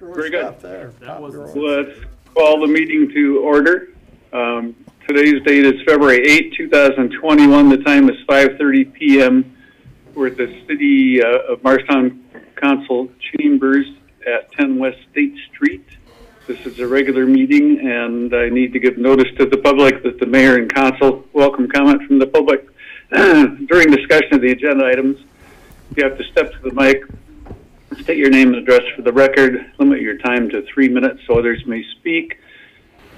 Very good. There. Let's call the meeting to order. Today's date is February 8, 2021. The time is 5:30 p.m. We're at the City of Marshalltown Council Chambers at 10 West State Street. This is a regular meeting, and I need to give notice to the public that the mayor and council welcome comment from the public during discussion of the agenda items. You have to step to the mic, state your name and address for the record, limit your time to 3 minutes so others may speak.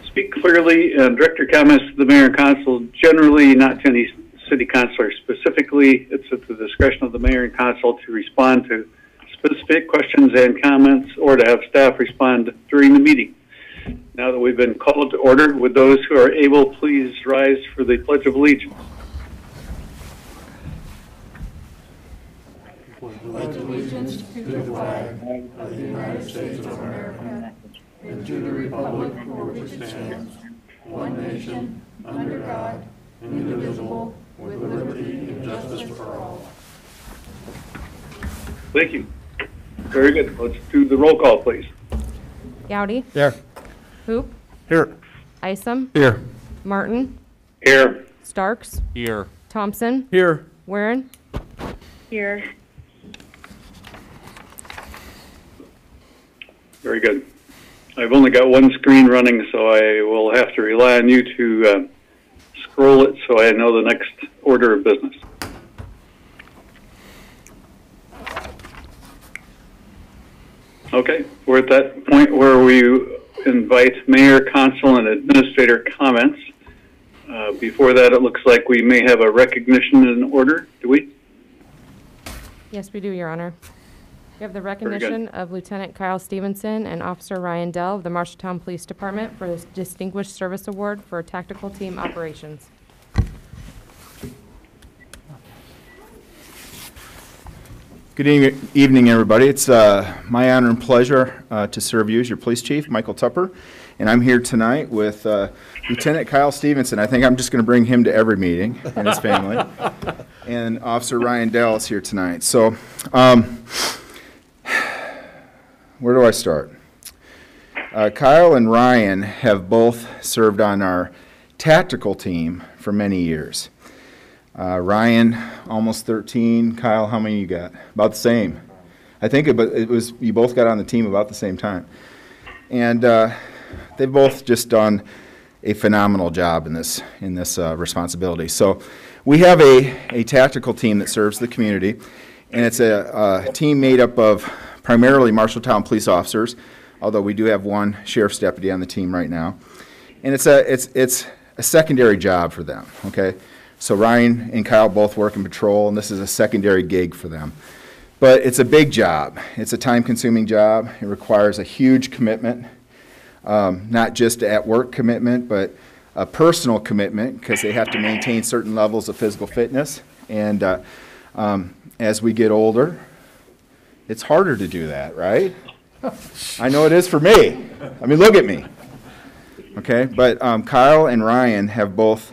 Speak clearly and direct your comments to the mayor and council generally, not to any city councilor specifically. It's at the discretion of the mayor and council to respond to specific questions and comments or to have staff respond during the meeting. Now that we've been called to order, would those who are able please rise for the Pledge of Allegiance? Pledge allegiance to the flag of the United States of America and to the republic for which it stands, one nation, under God, indivisible, with liberty and justice for all. Thank you. Very good. Let's do the roll call, please. Gowdy. Here. Hoop. Here. Isom. Here. Martin. Here. Starks. Here. Thompson. Here. Warren. Here. Very good. I've only got one screen running, so I will have to rely on you to scroll it so I know the next order of business. Okay, we're at that point where we invite mayor, council, and administrator comments. Before that, it looks like we may have a recognition in order. Do we? Yes, we do, Your Honor. We have the recognition of Lieutenant Kyle Stevenson and Officer Ryan Dell of the Marshalltown Police Department for the Distinguished Service Award for Tactical Team Operations. Good evening, everybody. It's my honor and pleasure to serve you as your police chief, Michael Tupper, and I'm here tonight with Lieutenant Kyle Stevenson. I think I'm just going to bring him to every meeting and his family. And Officer Ryan Dell is here tonight. So, where do I start? Kyle and Ryan have both served on our tactical team for many years. Ryan, almost 13. Kyle, how many you got? About the same. I think it was you both got on the team about the same time. And they've both just done a phenomenal job in this responsibility. So we have a tactical team that serves the community, and it's a team made up of primarily Marshalltown police officers, although we do have one sheriff's deputy on the team right now. And it's a secondary job for them, okay? So Ryan and Kyle both work in patrol, and this is a secondary gig for them. But it's a big job. It's a time-consuming job. It requires a huge commitment, not just at-work commitment, but a personal commitment, because they have to maintain certain levels of physical fitness. And as we get older, it's harder to do that, right? I know it is for me. I mean, look at me. Okay, but Kyle and Ryan have both,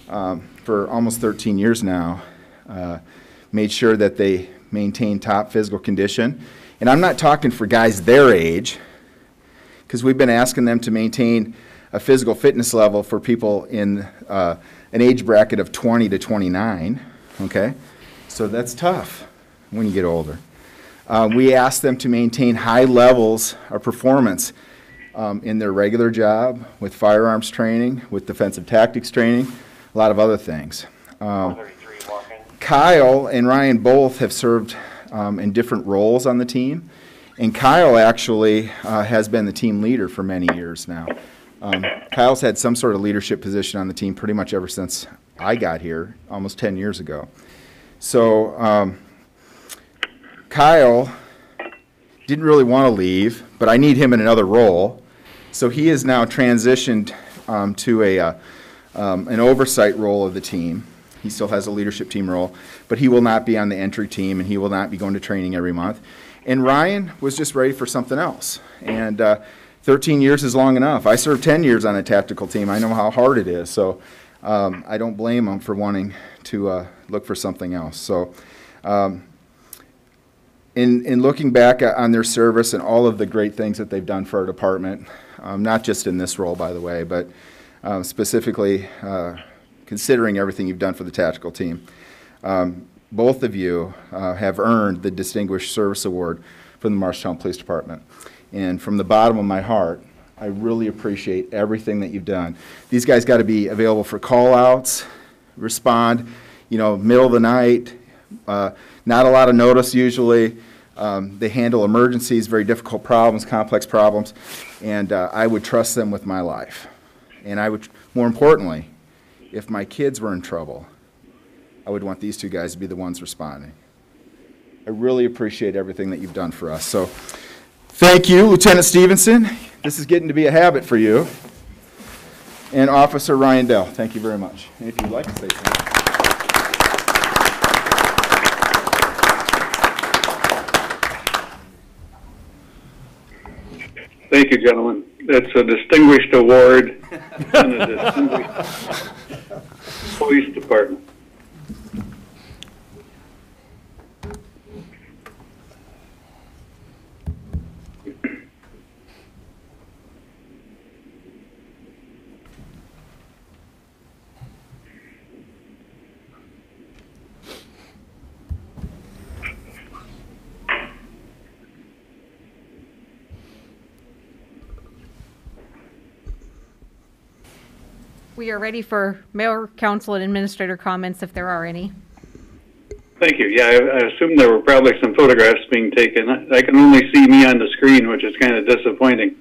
for almost 13 years now, made sure that they maintain top physical condition. And I'm not talking for guys their age, because we've been asking them to maintain a physical fitness level for people in an age bracket of 20 to 29, okay? So that's tough when you get older. We ask them to maintain high levels of performance in their regular job, with firearms training, with defensive tactics training, a lot of other things. Kyle and Ryan both have served in different roles on the team, and Kyle actually has been the team leader for many years now. Kyle's had some sort of leadership position on the team pretty much ever since I got here almost 10 years ago. So Kyle didn't really want to leave, but I need him in another role. So he is now transitioned to an oversight role of the team. He still has a leadership team role, but he will not be on the entry team, and he will not be going to training every month. And Ryan was just ready for something else. And 13 years is long enough. I served 10 years on a tactical team. I know how hard it is. So I don't blame him for wanting to look for something else. So in looking back on their service and all of the great things that they've done for our department, not just in this role, by the way, but specifically considering everything you've done for the tactical team, both of you have earned the Distinguished Service Award from the Marshalltown Police Department. And from the bottom of my heart, I really appreciate everything that you've done. These guys got to be available for call-outs, respond, you know, middle of the night, not a lot of notice usually. They handle emergencies, very difficult problems, complex problems, and I would trust them with my life. And I would, more importantly, if my kids were in trouble, I would want these two guys to be the ones responding. I really appreciate everything that you've done for us. So thank you, Lieutenant Stevenson. This is getting to be a habit for you. And Officer Ryan Dell, thank you very much. And if you'd like to say something. Thank you, gentlemen. That's a distinguished award in a distinguished police department. We are ready for mayor, council, and administrator comments if there are any. Thank you. Yeah, I assume there were probably some photographs being taken. I can only see me on the screen, which is kind of disappointing.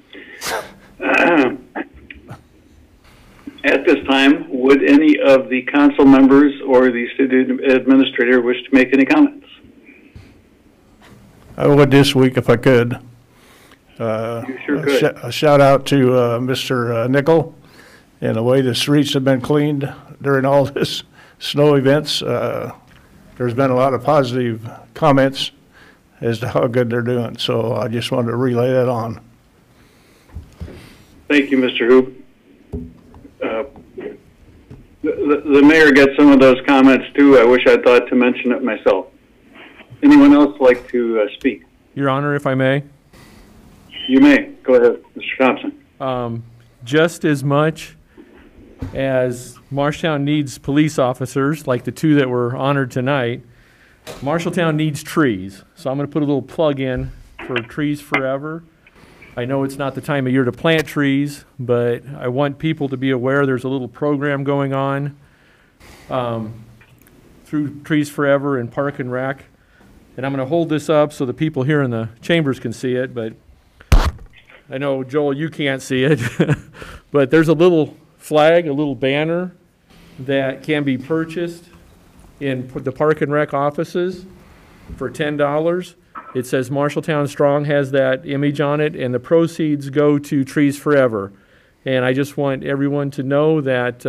At this time, would any of the council members or the city administrator wish to make any comments? I would this week if I could. You sure could. A shout out to Mr. Nickel and the way the streets have been cleaned during all this snow events. There's been a lot of positive comments as to how good they're doing. So I just wanted to relay that on. Thank you, Mr. Hoop. The mayor gets some of those comments too. I wish I'd thought to mention it myself. Anyone else like to speak? Your Honor, if I may. You may. Go ahead, Mr. Thompson. Just as much as Marshalltown needs police officers, like the two that were honored tonight, Marshalltown needs trees. So I'm going to put a little plug in for Trees Forever. I know it's not the time of year to plant trees, but I want people to be aware there's a little program going on through Trees Forever and Park and Rec. And I'm going to hold this up so the people here in the chambers can see it, but I know, Joel, you can't see it, but there's a little flag, a little banner that can be purchased in the Park and Rec offices for $10. It says Marshalltown Strong, has that image on it, and the proceeds go to Trees Forever. And I just want everyone to know that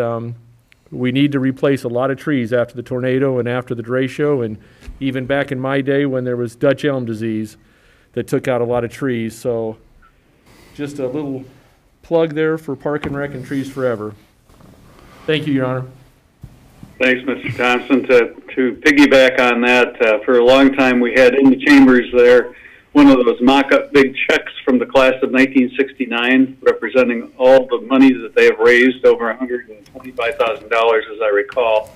we need to replace a lot of trees after the tornado and after the derecho, and even back in my day when there was Dutch elm disease that took out a lot of trees. So just a little plug there for Park and Rec and Trees Forever. Thank you, Your Honor. Thanks, Mr. Thompson. To piggyback on that, for a long time we had in the chambers there one of those mock-up big checks from the class of 1969 representing all the money that they have raised, over $125,000 as I recall.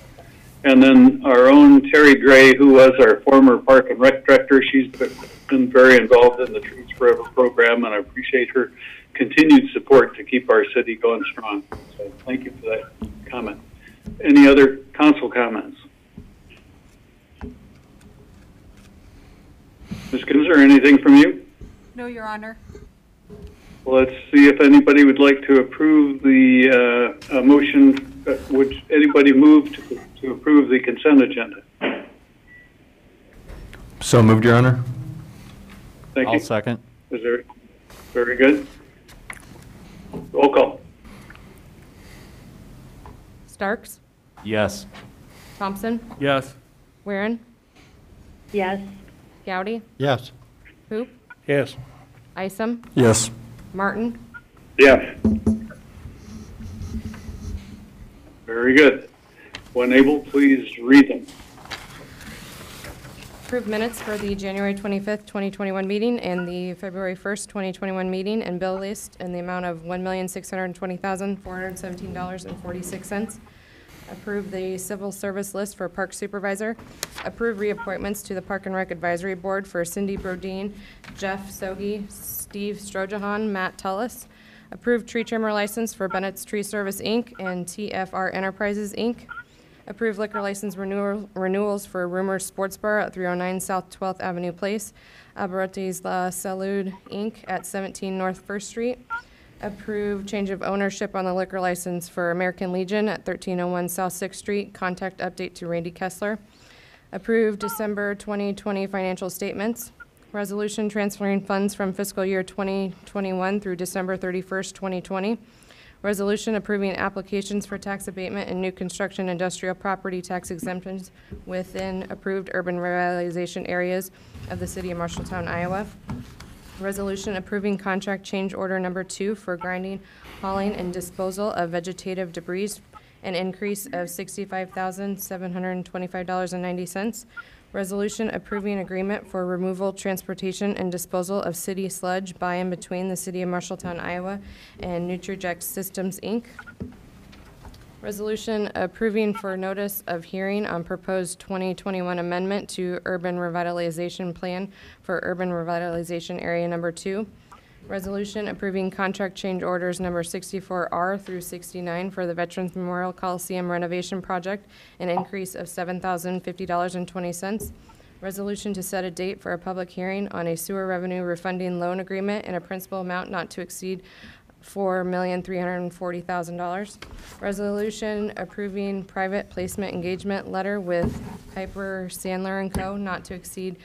And then our own Terry Gray, who was our former Park and Rec director, she's been very involved in the Trees Forever program, and I appreciate her continued support to keep our city going strong. So thank you for that comment. Any other council comments? Ms. Kinzer, anything from you? No, Your Honor. Well, let's see if anybody would like to approve the motion. Would anybody move to approve the consent agenda? So moved, Your Honor. Thank you. I'll second. Is there? Very good. Roll call. Starks? Yes. Thompson? Yes. Weirin? Yes. Gowdy? Yes. Hoop? Yes. Isom? Yes. Martin? Yes. Very good. When able, please read them. Approve minutes for the January 25th, 2021 meeting and the February 1st, 2021 meeting, and bill list in the amount of $1,620,417.46. Approve the civil service list for park supervisor. Approve reappointments to the Park and Rec Advisory Board for Cindy Brodeen, Jeff Sohi, Steve Strojahan, Matt Tullis. Approve tree trimmer license for Bennett's Tree Service, Inc. and TFR Enterprises, Inc. Approve liquor license renewals for Rumors Sports Bar at 309 South 12th Avenue Place, Albertes La Salud, Inc. at 17 North 1st Street. Approve change of ownership on the liquor license for American Legion at 1301 South 6th Street. Contact update to Randy Kessler. Approve December 2020 financial statements. Resolution transferring funds from fiscal year 2021 through December 31st, 2020. Resolution approving applications for tax abatement and new construction industrial property tax exemptions within approved urban revitalization areas of the city of Marshalltown, Iowa. Resolution approving contract change order number 2 for grinding, hauling, and disposal of vegetative debris, an increase of $65,725.90. Resolution approving agreement for removal, transportation, and disposal of city sludge by and between the city of Marshalltown, Iowa, and Nutrijex Systems, Inc. Resolution approving for notice of hearing on proposed 2021 amendment to urban revitalization plan for urban revitalization area number 2. Resolution approving contract change orders number 64R through 69 for the Veterans Memorial Coliseum renovation project, an increase of $7,050.20. Resolution to set a date for a public hearing on a sewer revenue refunding loan agreement in a principal amount not to exceed $4,340,000. Resolution approving private placement engagement letter with Piper Sandler & Co. not to exceed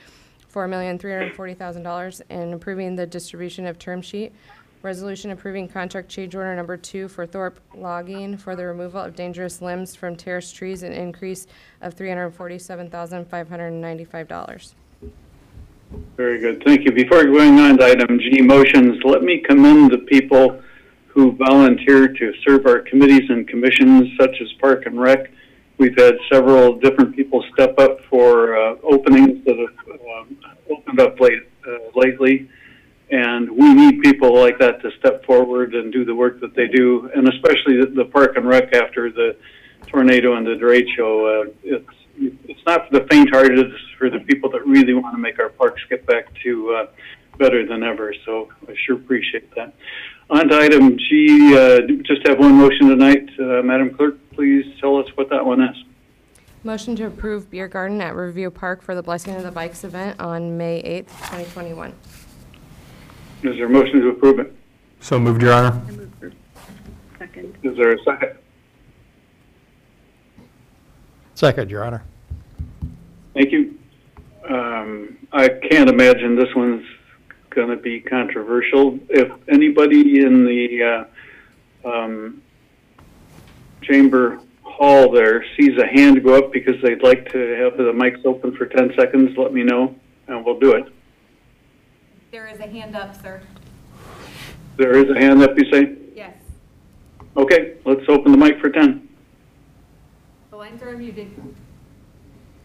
$4,340,000 and approving the distribution of term sheet. Resolution approving contract change order number 2 for Thorpe Logging for the removal of dangerous limbs from terraced trees, an increase of $347,595. Very good. Thank you. Before going on to item G, motions, let me commend the people who volunteer to serve our committees and commissions, such as Park and Rec. We've had several different people step up for openings that have opened up lately, and we need people like that to step forward and do the work that they do, and especially the Park and Rec after the tornado and the derecho. It's not for the faint-hearted, it's for the people that really want to make our parks get back to better than ever, so I sure appreciate that. On to item G, just have one motion tonight. Madam Clerk, please tell us what that one is. Motion to approve beer garden at Riverview Park for the Blessing of the Bikes event on May 8th, 2021. Is there a motion to approve it? So moved, Your Honor. Second. Is there a second? Second, Your Honor. Thank you. I can't imagine this one's going to be controversial. If anybody in the chamber hall there sees a hand go up because they'd like to have the mics open for 10 seconds, let me know, and we'll do it. There is a hand up, sir. There is a hand up, you say? Yes. Okay, let's open the mic for 10. The lines are unmuted.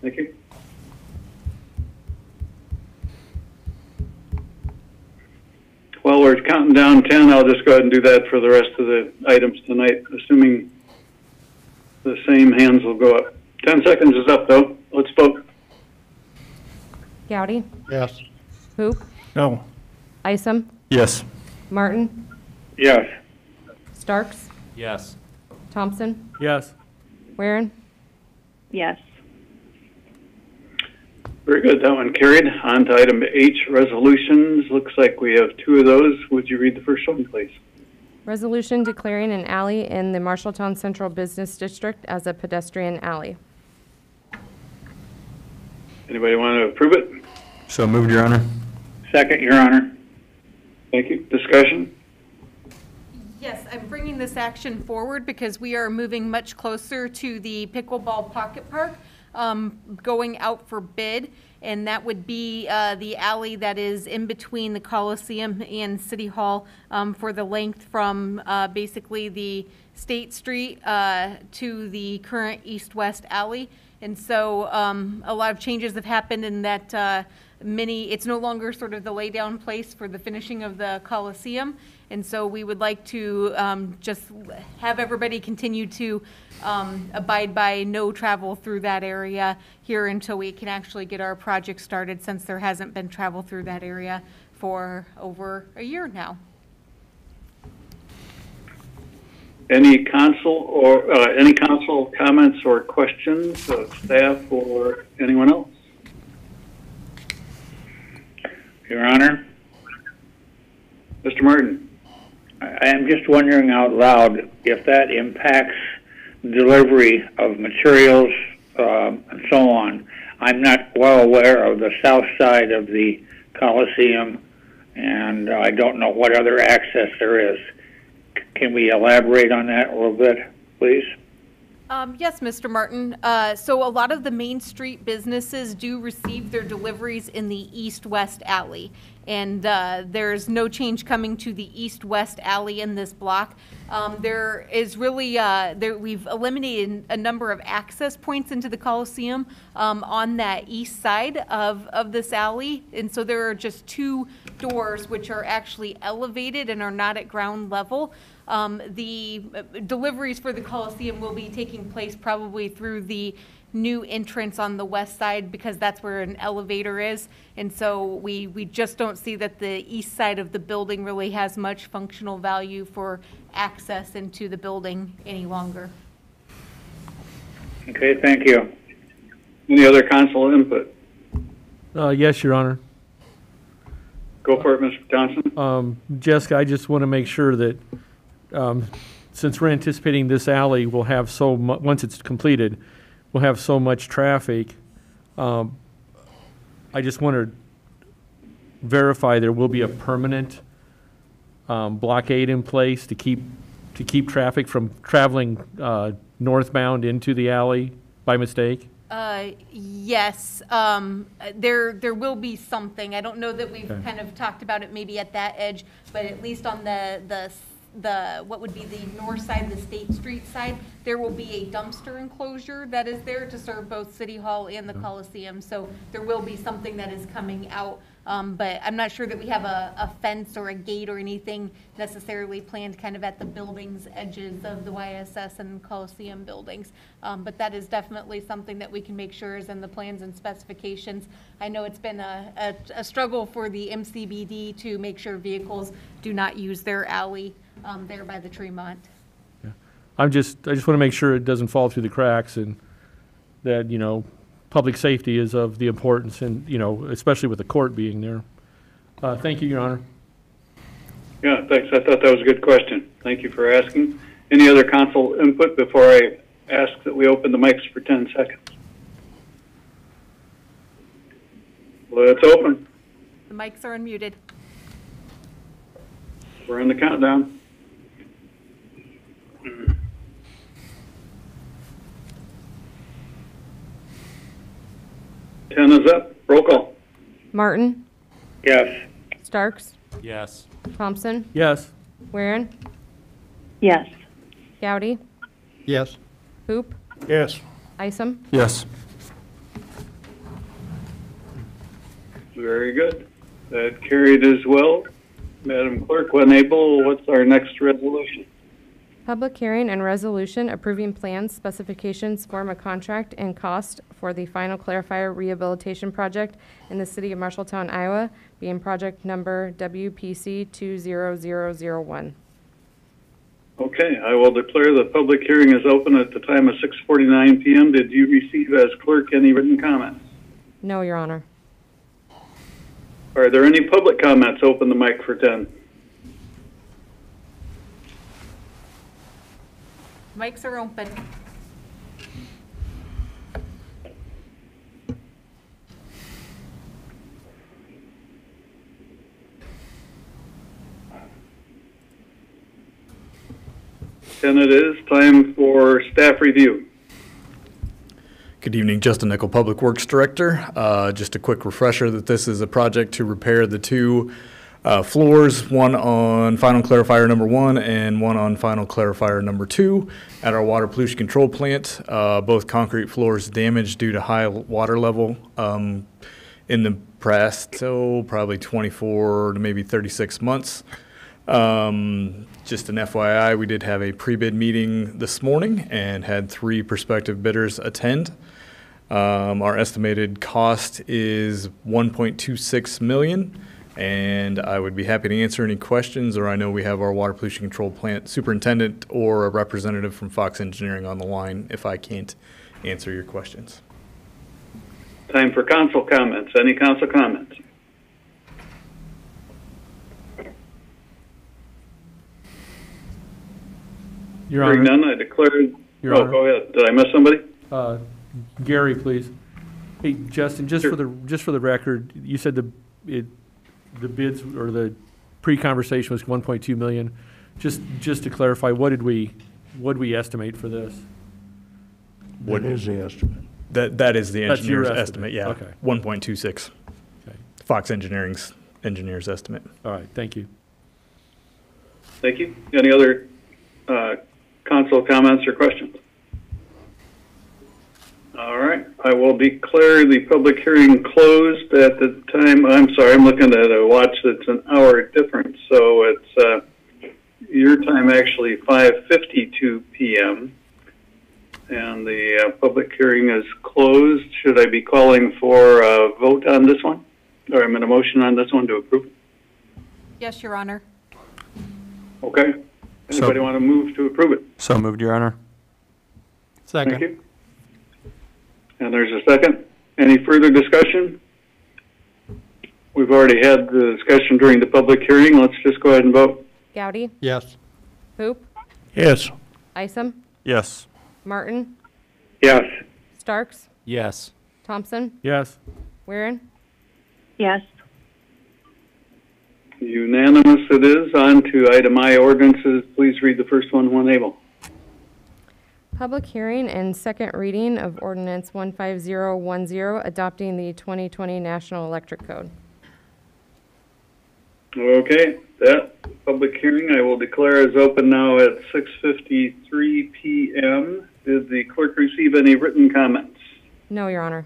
Thank you. While we're counting down 10, I'll just go ahead and do that for the rest of the items tonight, assuming the same hands will go up. 10 seconds is up, though. Let's vote. Gowdy? Yes. Hoop? No. Isom? Yes. Martin? Yes. Starks? Yes. Thompson? Yes. Waring? Yes. Very good. That one carried. On to item H, resolutions. Looks like we have 2 of those. Would you read the first one, please? Resolution declaring an alley in the Marshalltown Central Business District as a pedestrian alley. Anybody want to approve it? So moved, Your Honor. Second, Your Honor. Thank you. Discussion? Yes, I'm bringing this action forward because we are moving much closer to the pickleball pocket park going out for bid, and that would be the alley that is in between the Coliseum and City Hall for the length from basically the State Street to the current east-west alley. And so a lot of changes have happened in that it's no longer sort of the lay down place for the finishing of the Coliseum. And so we would like to just have everybody continue to abide by no travel through that area here until we can actually get our project started, since there hasn't been travel through that area for over a year now. Any council comments or questions of staff or anyone else? Your Honor, Mr. Martin. I am just wondering out loud if that impacts delivery of materials and so on. I'm not well aware of the south side of the Coliseum, and I don't know what other access there is. Can we elaborate on that a little bit, please? Yes, Mr. Martin. So a lot of the Main Street businesses do receive their deliveries in the east-west alley. And there's no change coming to the east-west alley in this block. There is really, we've eliminated a number of access points into the Coliseum on that east side of this alley. And so there are just 2 doors which are actually elevated and are not at ground level. The deliveries for the Coliseum will be taking place probably through the new entrance on the west side, because that's where an elevator is. And so we just don't see that the east side of the building really has much functional value for access into the building any longer. Okay, thank you. Any other council input? Yes, Your Honor. Go for it, Mr. Johnson. Jessica, I just want to make sure that since we're anticipating this alley will have once it's completed, we'll have so much traffic, I just want to verify there will be a permanent blockade in place to keep traffic from traveling northbound into the alley by mistake. Yes, there will be something. I don't know that we've kind of talked about it maybe at that edge, but at least on the what would be the north side, the State Street side, there will be a dumpster enclosure that is there to serve both City Hall and the Coliseum. So there will be something that is coming out, but I'm not sure that we have a fence or a gate or anything necessarily planned kind of at the buildings edges of the YSS and Coliseum buildings. But that is definitely something that we can make sure is in the plans and specifications. I know it's been a struggle for the MCBD to make sure vehicles do not use their alley there by the Tremont. Yeah. I just want to make sure it doesn't fall through the cracks, and that, you know, public safety is of the importance, and, you know, especially with the court being there. Thank you, Your Honor. Yeah, thanks. I thought that was a good question. Thank you for asking. Any other council input before I ask that we open the mics for 10 seconds? Let's open. The mics are unmuted. We're in the countdown. 10 is up. Roll call. Martin? Yes. Starks? Yes. Thompson? Yes. Weirin? Yes. Gowdy? Yes. Hoop? Yes. Isom? Yes. Very good. That carried as well. Madam Clerk, when able, what's our next resolution? Public hearing and resolution approving plans, specifications, form of contract, and cost for the final clarifier rehabilitation project in the city of Marshalltown, Iowa, being project number WPC 20001. Okay, I will declare the public hearing is open at the time of 6:49 p.m. Did you receive as clerk any written comments? No, Your Honor. Are there any public comments? Open the mic for 10. Mics are open. And it is time for staff review. Good evening, Justin Nickel, Public Works Director. Just a quick refresher that this is a project to repair the two floors, one on final clarifier number 1 and one on final clarifier number 2 at our water pollution control plant. Both concrete floors damaged due to high water level in the past, probably 24 to maybe 36 months. Just an FYI, we did have a pre-bid meeting this morning and had 3 prospective bidders attend. Our estimated cost is $1.26 million. And I would be happy to answer any questions, or I know we have our water pollution control plant superintendent or a representative from Fox Engineering on the line if I can't answer your questions. Time for council comments. Any council comments? Your Hearing Honor. none, I declare. Your Oh, Honor. go ahead. Did I miss somebody? Gary, please. Hey, Justin, just Sure. for the record, you said the bids or the pre-conversation was 1.2 million. Just to clarify, what did we estimate for this? What is the estimate? That is the That's your engineer's estimate. estimate, yeah. Okay. 1.26. Okay. Fox Engineering's engineer's estimate. All right, thank you. Thank you. Any other council comments or questions? All right, I will declare the public hearing closed at the time. I'm sorry, I'm looking at a watch that's an hour difference, so it's your time actually 5:52 p.m. and the public hearing is closed. Should I be calling for a vote on this one, or I'm in a motion on this one to approve it? Yes, Your Honor. Okay. Anybody want to move to approve it? So moved, Your Honor. Thank you. And there's a second. Any further discussion? We've already had the discussion during the public hearing. Let's just go ahead and vote. Gowdy? Yes. Hoop? Yes. Isom? Yes. Martin? Yes. Starks? Yes. Thompson? Yes. Weirin? Yes. Unanimous it is. On to item I, ordinances. Please read the first one when able. Public hearing and second reading of ordinance 15010, adopting the 2020 National Electric Code. Okay, that public hearing I will declare is open now at 6:53 p.m. Did the clerk receive any written comments? No, Your Honor.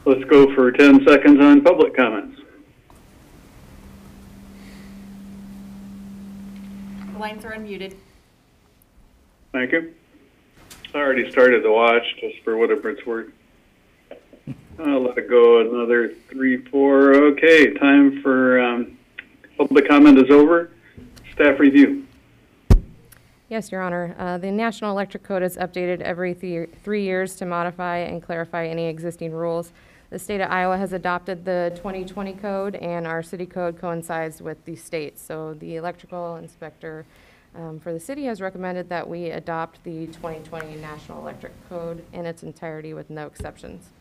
Let's go for 10 seconds on public comments. The lines are unmuted. Thank you. I already started the watch, just for whatever it's worth. I'll let it go another 3, 4. Okay, time for public comment is over. Staff review. Yes, Your Honor. The National Electric Code is updated every 3 years to modify and clarify any existing rules. The state of Iowa has adopted the 2020 code, and our city code coincides with the state. So the electrical inspector for the city has recommended that we adopt the 2020 National Electric Code in its entirety with no exceptions.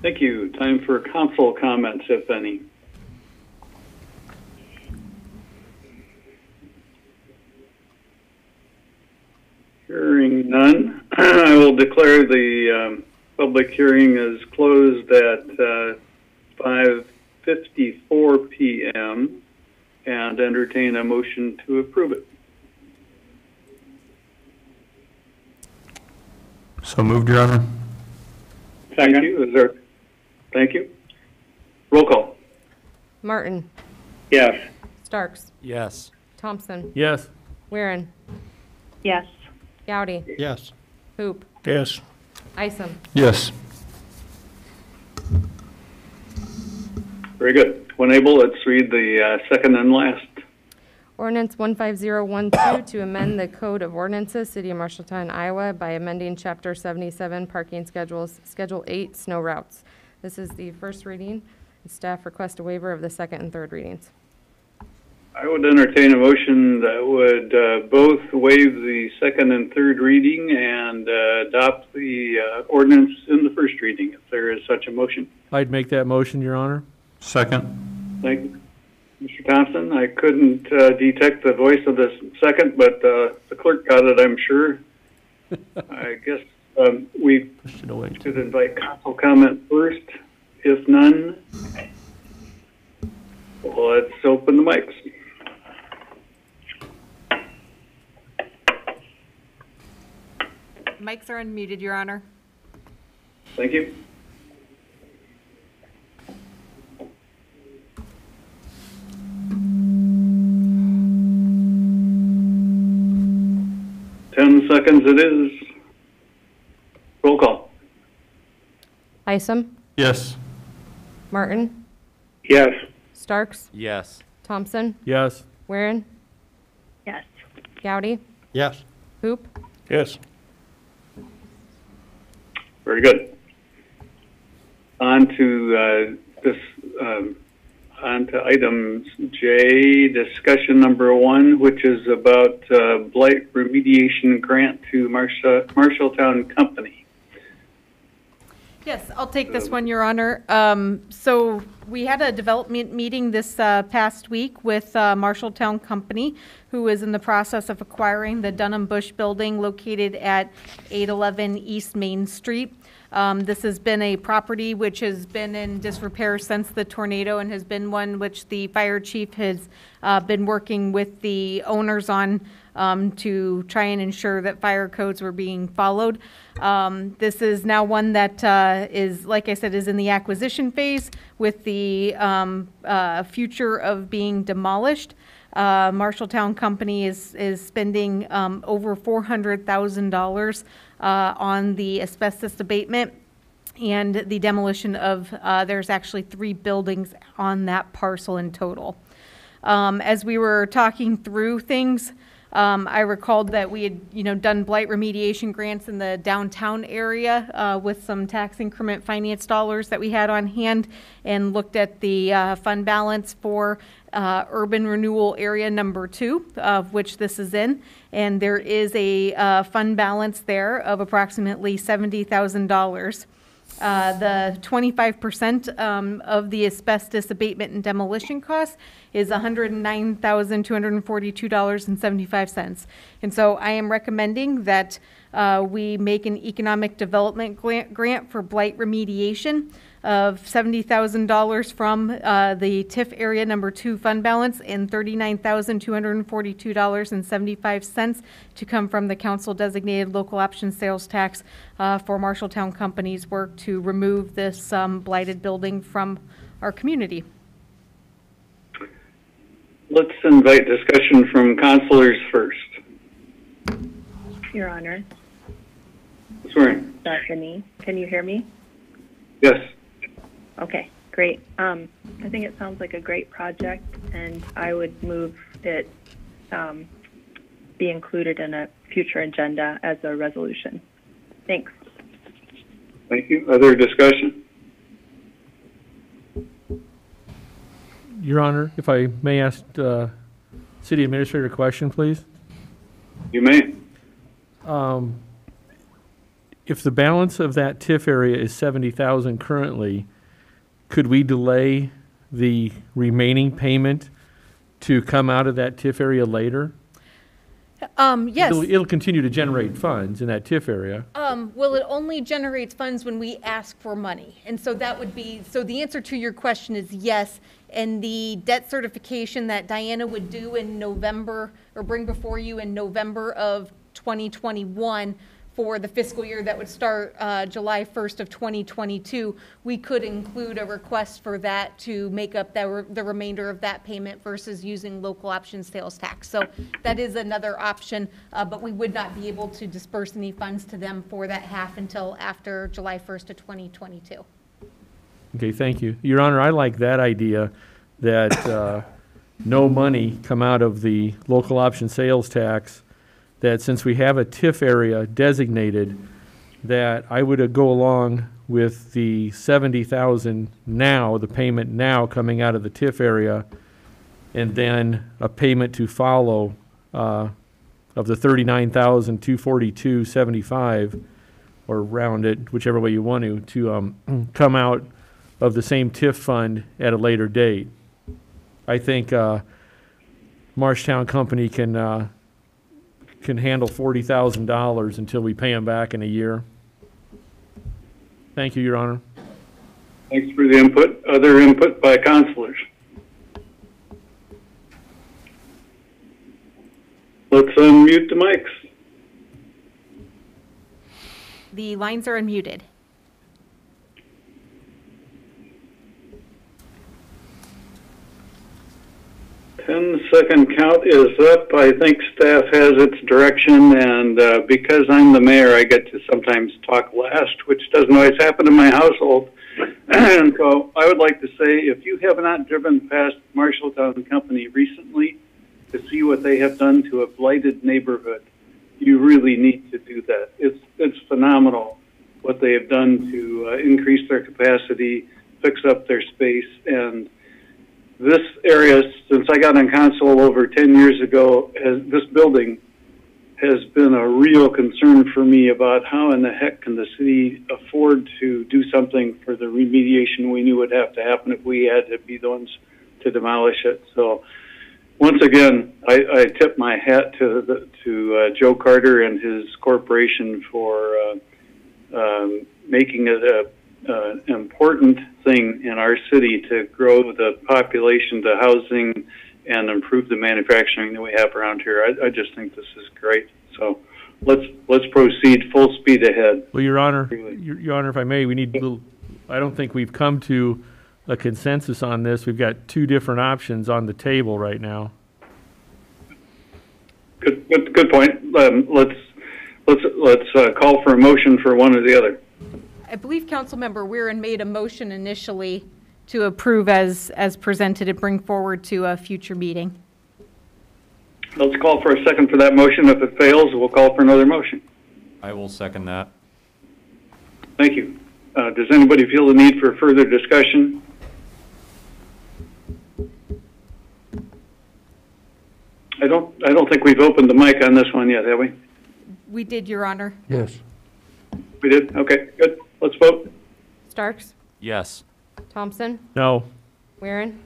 Thank you. Time for council comments, if any. Hearing none, I will declare the public hearing is closed at 5:54 p.m. and entertain a motion to approve it. So moved, Your Honor. Thank you. Thank you. Roll call. Martin? Yes. Starks? Yes. Thompson? Yes. Weirin? Yes. Gowdy? Yes. Hoop? Yes. Isom? Yes. Very good. When able, let's read the second and last. Ordinance 15012 to amend the Code of Ordinances, City of Marshalltown, Iowa, by amending Chapter 77 Parking Schedules, Schedule 8 Snow Routes. This is the first reading. Staff request a waiver of the second and third readings. I would entertain a motion that would both waive the second and third reading and adopt the ordinance in the first reading, if there is such a motion. I'd make that motion, Your Honor. Second. Thank you. Mr. Thompson, I couldn't detect the voice of the second, but the clerk got it, I'm sure. I guess we should invite council comment first. If none, Let's open the mics. Mics are unmuted, Your Honor. Thank you. Ten seconds it is. Roll call. Isom, Yes. Martin, Yes. Starks, Yes. Thompson, Yes. Weirin, Yes. Gowdy, Yes. Hoop, Yes. Very good. On to on to item J, discussion number 1, which is about blight remediation grant to Marshalltown Company. Yes, I'll take this one, Your Honor. So we had a development meeting this past week with Marshalltown Company, who is in the process of acquiring the Dunham Bush building located at 811 East Main Street. This has been a property which has been in disrepair since the tornado and has been one which the fire chief has been working with the owners on to try and ensure that fire codes were being followed. This is now one that is, like I said, is in the acquisition phase with the future of being demolished. Marshalltown Company is spending over $400,000 on the asbestos abatement and the demolition of, there's actually 3 buildings on that parcel in total. As we were talking through things, I recalled that we had, done blight remediation grants in the downtown area with some tax increment finance dollars that we had on hand, and looked at the fund balance for urban renewal area number 2, of which this is in. And there is a fund balance there of approximately $70,000. The 25% of the asbestos abatement and demolition costs is $109,242.75. And so I am recommending that we make an economic development grant for blight remediation of $70,000 from the TIF area number 2 fund balance and $39,242.75 to come from the council designated local option sales tax for Marshalltown Company's work to remove this blighted building from our community. Let's invite discussion from councilors first. Your Honor. Swearing. Stephanie, can you hear me? Yes. Okay, great. I think it sounds like a great project, and I would move it be included in a future agenda as a resolution. Thanks. Thank you. Other discussion? Your Honor, if I may ask City Administrator a question, please? You may. If the balance of that TIF area is $70,000 currently, could we delay the remaining payment to come out of that TIF area later? Yes. It'll continue to generate funds in that TIF area. Well, it only generates funds when we ask for money. And so that would be, so the answer to your question is yes. And the debt certification that Diana would do in November, or bring before you in November of 2021 for the fiscal year that would start July 1st of 2022, we could include a request for that to make up the remainder of that payment versus using local option sales tax. So that is another option, but we would not be able to disperse any funds to them for that half until after July 1st of 2022. Okay, thank you. Your Honor, I like that idea that no money come out of the local option sales tax, that since we have a TIF area designated, that I would go along with the $70,000 now, the payment now coming out of the TIF area, and then a payment to follow of the $39,242.75, or round it, whichever way you want to come out of the same TIF fund at a later date. I think Marshalltown Company can handle $40,000 until we pay them back in a year. Thank you, Your Honor. Thanks for the input. Other input by councilors? let's unmute the mics. The lines are unmuted. Ten-second count is up. I think staff has its direction, and because I'm the mayor, I get to sometimes talk last, which doesn't always happen in my household. And so I would like to say, if you have not driven past Marshalltown Company recently to see what they have done to a blighted neighborhood, you really need to do that. It's phenomenal what they have done to increase their capacity, fix up their space, and this area, since I got on council over 10 years ago, this building has been a real concern for me about how in the heck can the city afford to do something for the remediation we knew would have to happen if we had to be the ones to demolish it. So once again, I tip my hat to Joe Carter and his corporation for making it an important thing in our city to grow the population, the housing, and improve the manufacturing that we have around here. I just think this is great. So let's proceed full speed ahead. Well, Your Honor, Your Honor, if I may, we need a little, I don't think we've come to a consensus on this. We've got two different options on the table right now. Good point. Let's call for a motion for one or the other. I believe Councilmember Weirin made a motion initially to approve as presented and bring forward to a future meeting. Let's call for a second for that motion. If it fails, we'll call for another motion. I will second that. Thank you. Does anybody feel the need for further discussion? I don't think we've opened the mic on this one yet, have we? We did, Your Honor. Yes. We did? Okay, good. Let's vote. Starks? Yes. Thompson? No. Weirin?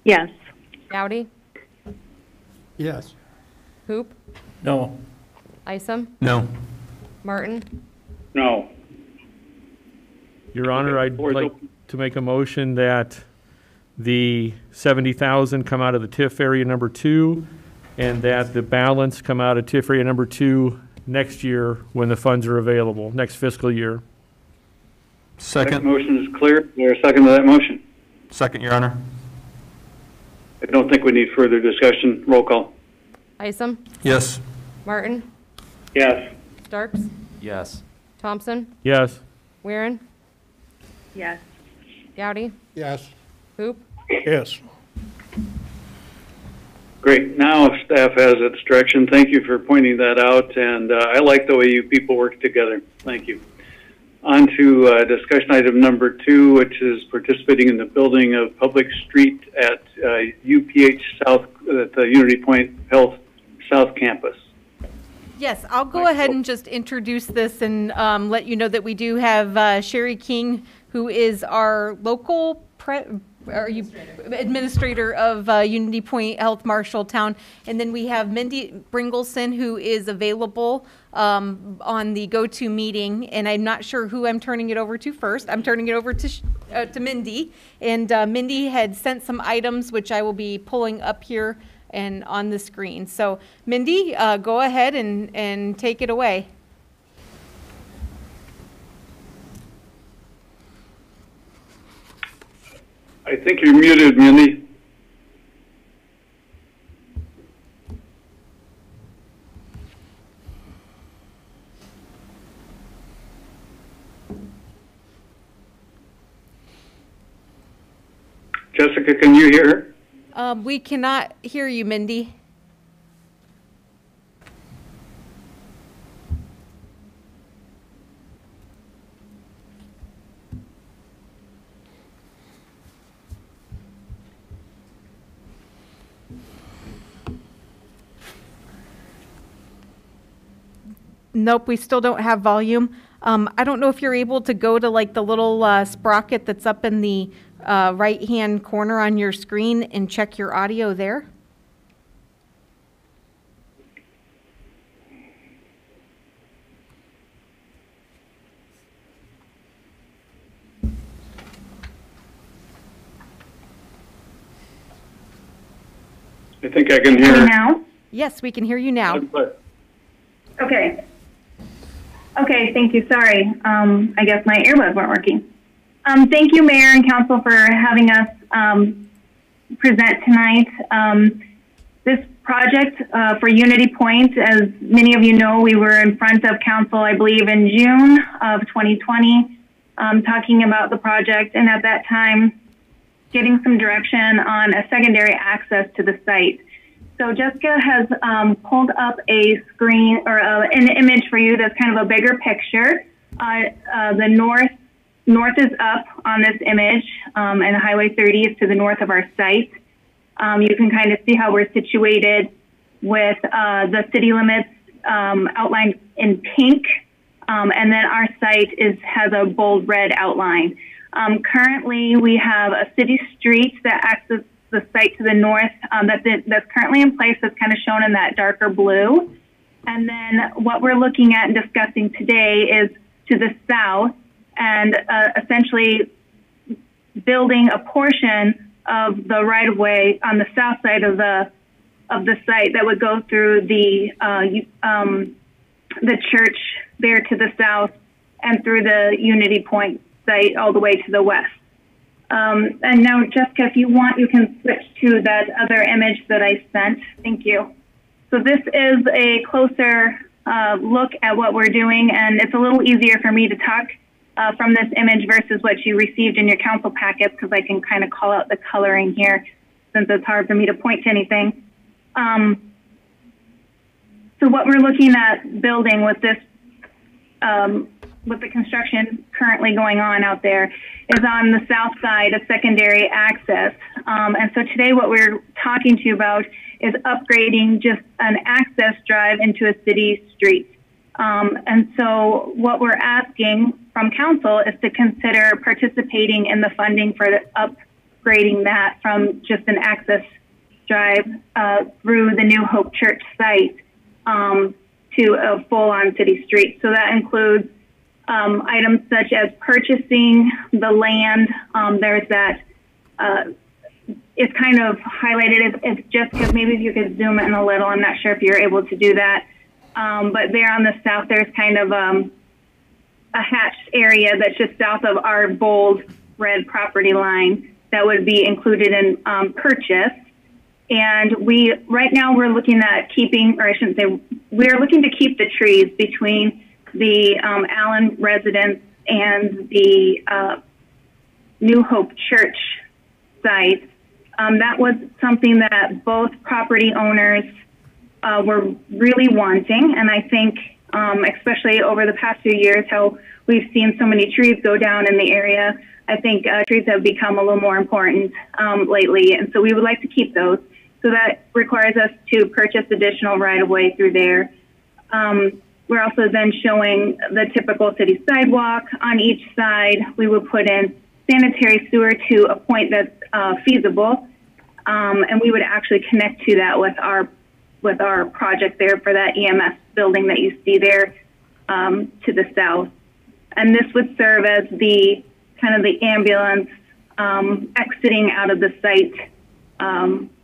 Yes. Dowdy? Yes. Hoop? No. Isom? No. Martin? No. Your Honor, I'd Floor is like open. to make a motion that the 70,000 come out of the TIF area number 2, and that the balance come out of TIF area number 2 next year when the funds are available, next fiscal year. That Second. motion is clear. Is there a second to that motion? Second, Your Honor. I don't think we need further discussion. Roll call. Isom? Yes. Martin? Yes. Starks? Yes. Thompson? Yes. Weirin? Yes. Dowdy? Yes. Hoop? Yes. Great. Now staff has its direction. Thank you for pointing that out, and I like the way you people work together. Thank you. On to discussion item number 2, which is participating in the building of public street at UPH South, at the Unity Point Health South Campus. Yes, I'll go ahead and just introduce this and let you know that we do have Sherry King, who is our local administrator of Unity Point Health Marshalltown, and then we have Mindy Bringleson, who is available on the go-to meeting, and I'm not sure who I'm turning it over to first. I'm turning it over to Mindy, and Mindy had sent some items which I will be pulling up here and on the screen. So Mindy, go ahead and take it away. I think you're muted, Mindy. Jessica, can you hear her? We cannot hear you, Mindy. Nope, we still don't have volume. I don't know if you're able to go to like the little sprocket that's up in the right-hand corner on your screen and check your audio there. I think I can hear her. Now? Yes, we can hear you now. Okay. Okay, thank you. Sorry. I guess my earbuds weren't working. Thank you, Mayor and Council, for having us present tonight. This project for Unity Point, as many of you know, we were in front of Council, I believe, in June of 2020, talking about the project, and at that time, getting some direction on a secondary access to the site. So Jessica has pulled up a screen or an image for you that's kind of a bigger picture. The north is up on this image, and Highway 30 is to the north of our site. You can kind of see how we're situated with the city limits outlined in pink, and then our site has a bold red outline. Currently, we have a city street that accesses the site to the north that's currently in place, that's kind of shown in that darker blue. And then what we're looking at and discussing today is to the south, and essentially building a portion of the right-of-way on the south side of the site that would go through the church there to the south and through the Unity Point site all the way to the west. And now, Jessica, if you want, you can switch to that other image that I sent. Thank you. So this is a closer look at what we're doing, and it's a little easier for me to talk from this image versus what you received in your council packets, because I can kind of call out the coloring here since it's hard for me to point to anything. So what we're looking at building with this, with the construction currently going on out there, is on the south side of secondary access. And so today what we're talking to you about is upgrading just an access drive into a city street. And so what we're asking from council is to consider participating in the funding for upgrading that from just an access drive through the New Hope Church site to a full-on city street. So that includes items such as purchasing the land. There's that, it's kind of highlighted, it's just because maybe if you could zoom in a little, I'm not sure if you're able to do that. But there on the south, there's kind of a hatched area that's just south of our bold red property line that would be included in purchase. And right now we're looking at keeping, or I shouldn't say, we're looking to keep the trees between the Allen residence and the New Hope Church site. That was something that both property owners were really wanting, and I think especially over the past few years, how we've seen so many trees go down in the area, I think trees have become a little more important lately, and so we would like to keep those. So that requires us to purchase additional right-of-way through there. We're also then showing the typical city sidewalk on each side. We would put in sanitary sewer to a point that's feasible, and we would actually connect to that with our project there for that EMS building that you see there to the south. And this would serve as the kind of the ambulance exiting out of the site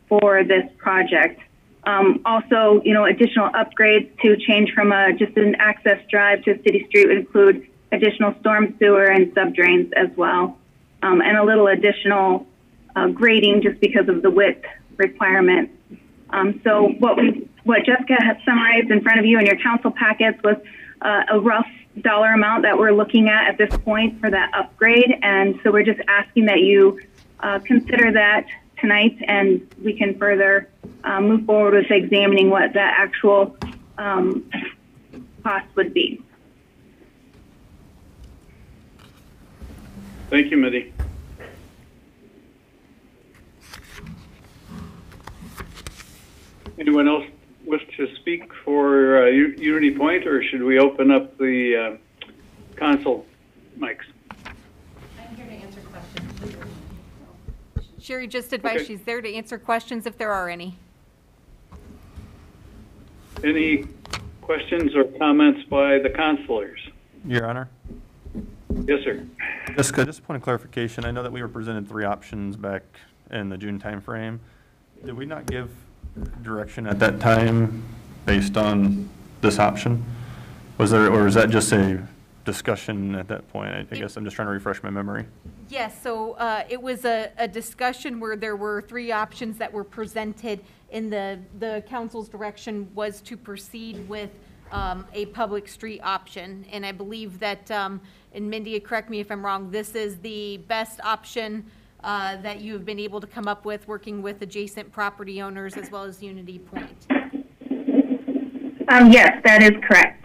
for this project. Also, additional upgrades to change from just an access drive to a city street would include additional storm sewer and subdrains as well, and a little additional grading just because of the width requirement. So what Jessica has summarized in front of you in your council packets was a rough dollar amount that we're looking at this point for that upgrade. And so we're just asking that you consider that tonight, and we can further move forward with examining what that actual cost would be. Thank you, Mitty. Anyone else wish to speak for Unity Point, or should we open up the console mics? I'm here to answer questions. Sherry just advised Okay. she's there to answer questions if there are any. Any questions or comments by the consulars? Your Honor. Yes, sir. Jessica, just a point of clarification. I know that we were presented 3 options back in the June timeframe. Did we not give direction at that time based on this option? Was there, or is that just a discussion at that point? I guess I'm just trying to refresh my memory. Yes, so it was a discussion where there were 3 options that were presented, and the council's direction was to proceed with a public street option. And I believe that, and Mindy, correct me if I'm wrong, this is the best option that you have been able to come up with, working with adjacent property owners as well as Unity Point. Yes, that is correct.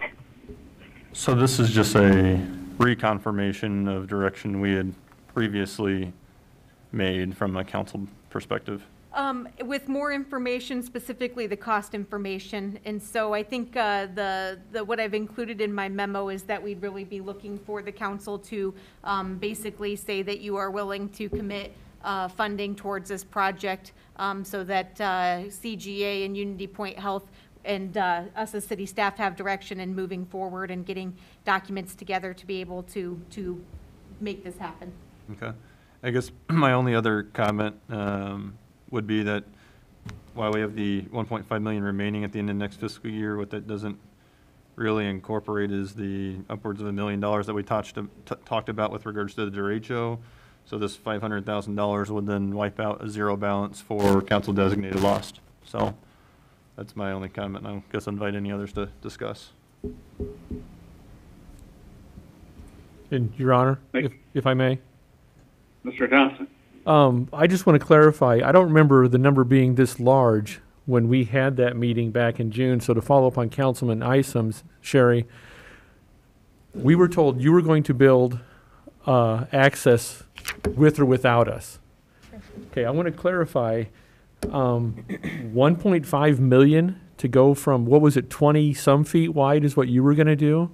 So this is just a reconfirmation of direction we had previously made from a council perspective? With more information, specifically the cost information. And so I think what I've included in my memo is that we'd really be looking for the council to basically say that you are willing to commit funding towards this project so that CGA and Unity Point Health and us as city staff have direction in moving forward and getting documents together to be able to make this happen. Okay. I guess my only other comment would be that while we have the 1.5 million remaining at the end of next fiscal year, what that doesn't really incorporate is the upwards of $1 million that we talked about with regards to the derecho. So this $500,000 would then wipe out a zero balance for council designated lost. So that's my only comment. I guess I'll invite any others to discuss. And Your Honor, if I may. Mr. Thompson. I just want to clarify, I don't remember the number being this large when we had that meeting back in June. So to follow up on Councilman Isom's, Sherry, we were told you were going to build access with or without us. Okay, I want to clarify, 1.5 million to go from, what was it, 20 some feet wide is what you were going to do?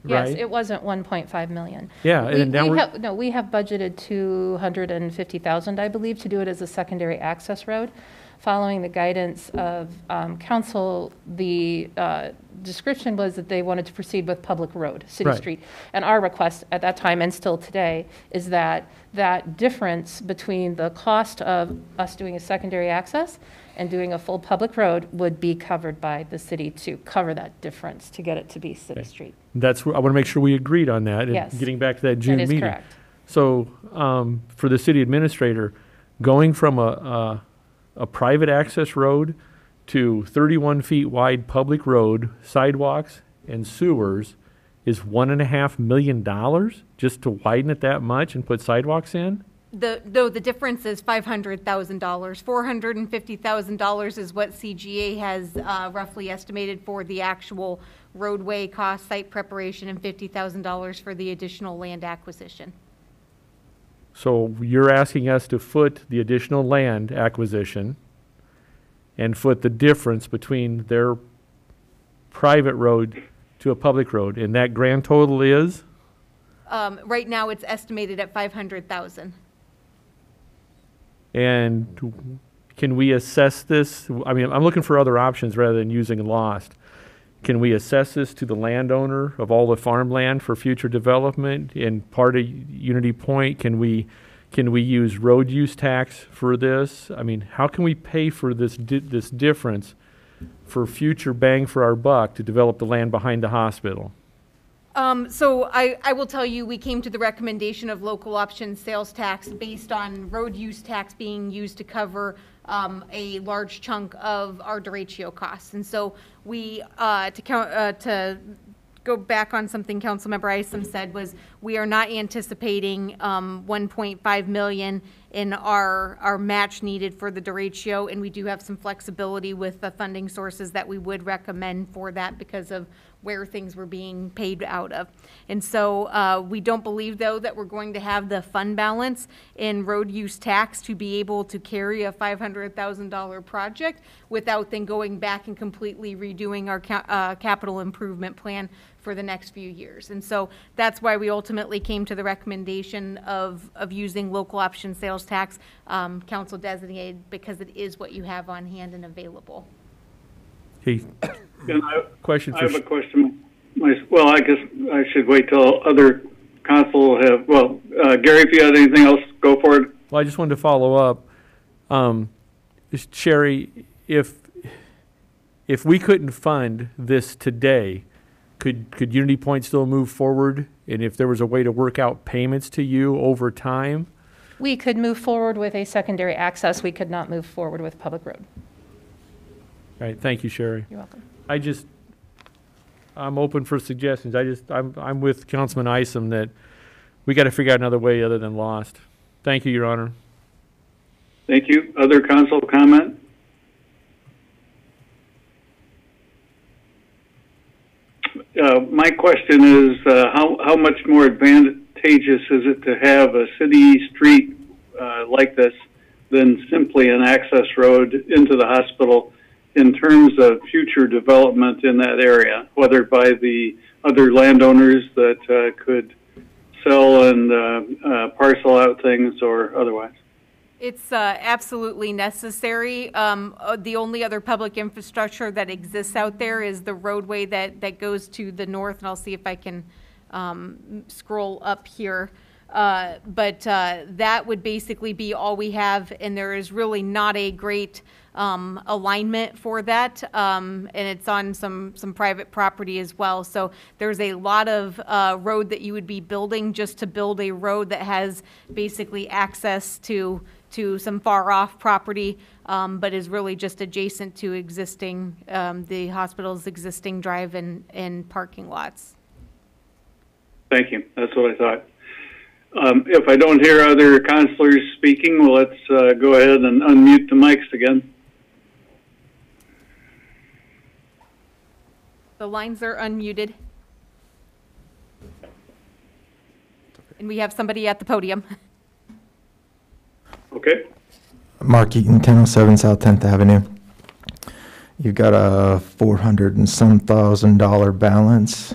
Yes, Right? it wasn't 1.5 million. Yeah, and now we have budgeted 250,000, I believe, to do it as a secondary access road. Following the guidance of council, the description was that they wanted to proceed with public road, city Right. street. And our request at that time, and still today, is that that difference between the cost of us doing a secondary access and doing a full public road would be covered by the city to cover that difference, to get it to be city street. that's where I want to make sure we agreed on that. And Yes. getting back to that June That is meeting. correct. So for the city administrator, going from a private access road to 31 feet wide public road, sidewalks and sewers is $1.5 million just to widen it that much and put sidewalks in? No, the difference is $500,000. $450,000 is what CGA has roughly estimated for the actual roadway cost, site preparation, and $50,000 for the additional land acquisition. So you're asking us to foot the additional land acquisition and foot the difference between their private road to a public road, and that grand total is? Right now, it's estimated at $500,000. And can we assess this? I mean, I'm looking for other options rather than using lost. Can we assess this to the landowner of all the farmland for future development in part of Unity Point? Can we use road use tax for this? I mean, how can we pay for this difference for future bang for our buck to develop the land behind the hospital? So I will tell you, we came to the recommendation of local option sales tax based on road use tax being used to cover a large chunk of our derecho costs. And so we, to go back on something Councilmember Isom said, was we are not anticipating 1.5 million in our match needed for the derecho, and we do have some flexibility with the funding sources that we would recommend for that because of where things were being paid out of. And so we don't believe, though, that we're going to have the fund balance in road use tax to be able to carry a $500,000 project without then going back and completely redoing our capital improvement plan for the next few years. And so that's why we ultimately came to the recommendation of using local option sales tax, council designated, because it is what you have on hand and available. Okay. I have a question. Well, I guess I should wait till other council have, well, Gary, if you have anything else, go for it. Well, I just wanted to follow up. Sherry, if we couldn't fund this today, could Unity Point still move forward? And if there was a way to work out payments to you over time? We could move forward with a secondary access. We could not move forward with public road. All right, thank you, Sherry. You're welcome. I'm open for suggestions. I'm with Councilman Isom that we got to figure out another way other than lost. Thank you, Your Honor. Thank you. Other council comment? My question is, how much more advantageous is it to have a city street like this than simply an access road into the hospital in terms of future development in that area, whether by the other landowners that could sell and parcel out things or otherwise? It's absolutely necessary. The only other public infrastructure that exists out there is the roadway that goes to the north, and I'll see if I can scroll up here. But that would basically be all we have, and there is really not a great alignment for that, and it's on some private property as well. So there's a lot of road that you would be building just to build a road that has basically access to some far off property, but is really just adjacent to existing, the hospital's existing drive and parking lots. Thank you. That's what I thought. If I don't hear other councilors speaking, well, let's go ahead and unmute the mics again. The lines are unmuted. And we have somebody at the podium. Okay. Mark Eaton, 1007 South 10th Avenue. You've got a $400 and some thousand balance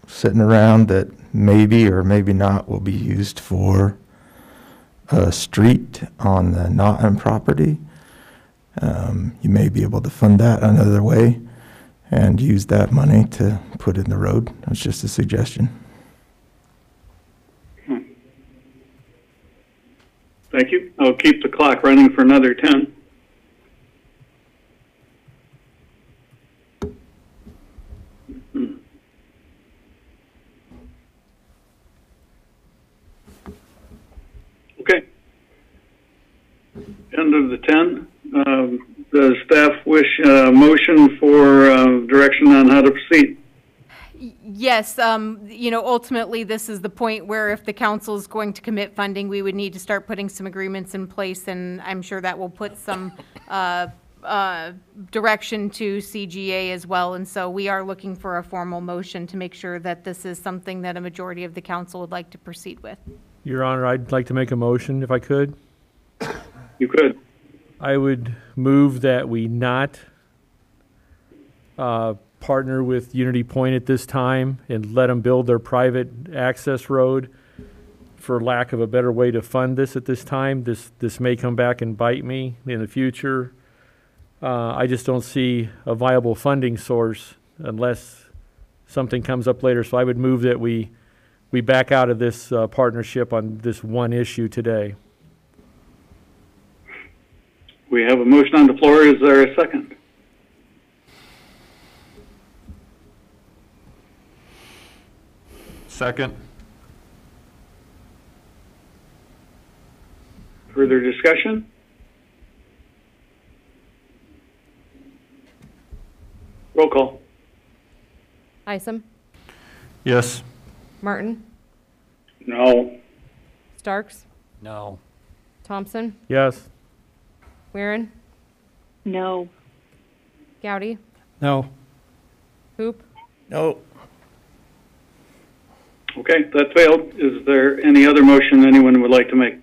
sitting around that maybe or maybe not will be used for a street on the Naughton property. You may be able to fund that another way and use that money to put in the road. That's just a suggestion. Thank you. I'll keep the clock running for another 10. Okay. End of the 10. Does staff wish a motion for direction on how to proceed? Yes, you know, ultimately this is the point where if the council is going to commit funding, we would need to start putting some agreements in place, and I'm sure that will put some direction to CGA as well. And so we are looking for a formal motion to make sure that this is something that a majority of the council would like to proceed with. Your Honor, I'd like to make a motion if I could. You could. I would move that we not partner with Unity Point at this time and let them build their private access road for lack of a better way to fund this at this time. This may come back and bite me in the future. I just don't see a viable funding source unless something comes up later. So I would move that we back out of this partnership on this one issue today. We have a motion on the floor. Is there a second? Second. Further discussion? Roll call. Isom, Yes. Martin, No. Starks, No. Thompson, Yes. Weirin, No. Gowdy, No. Hoop, No. Okay, that failed. Is there any other motion anyone would like to make?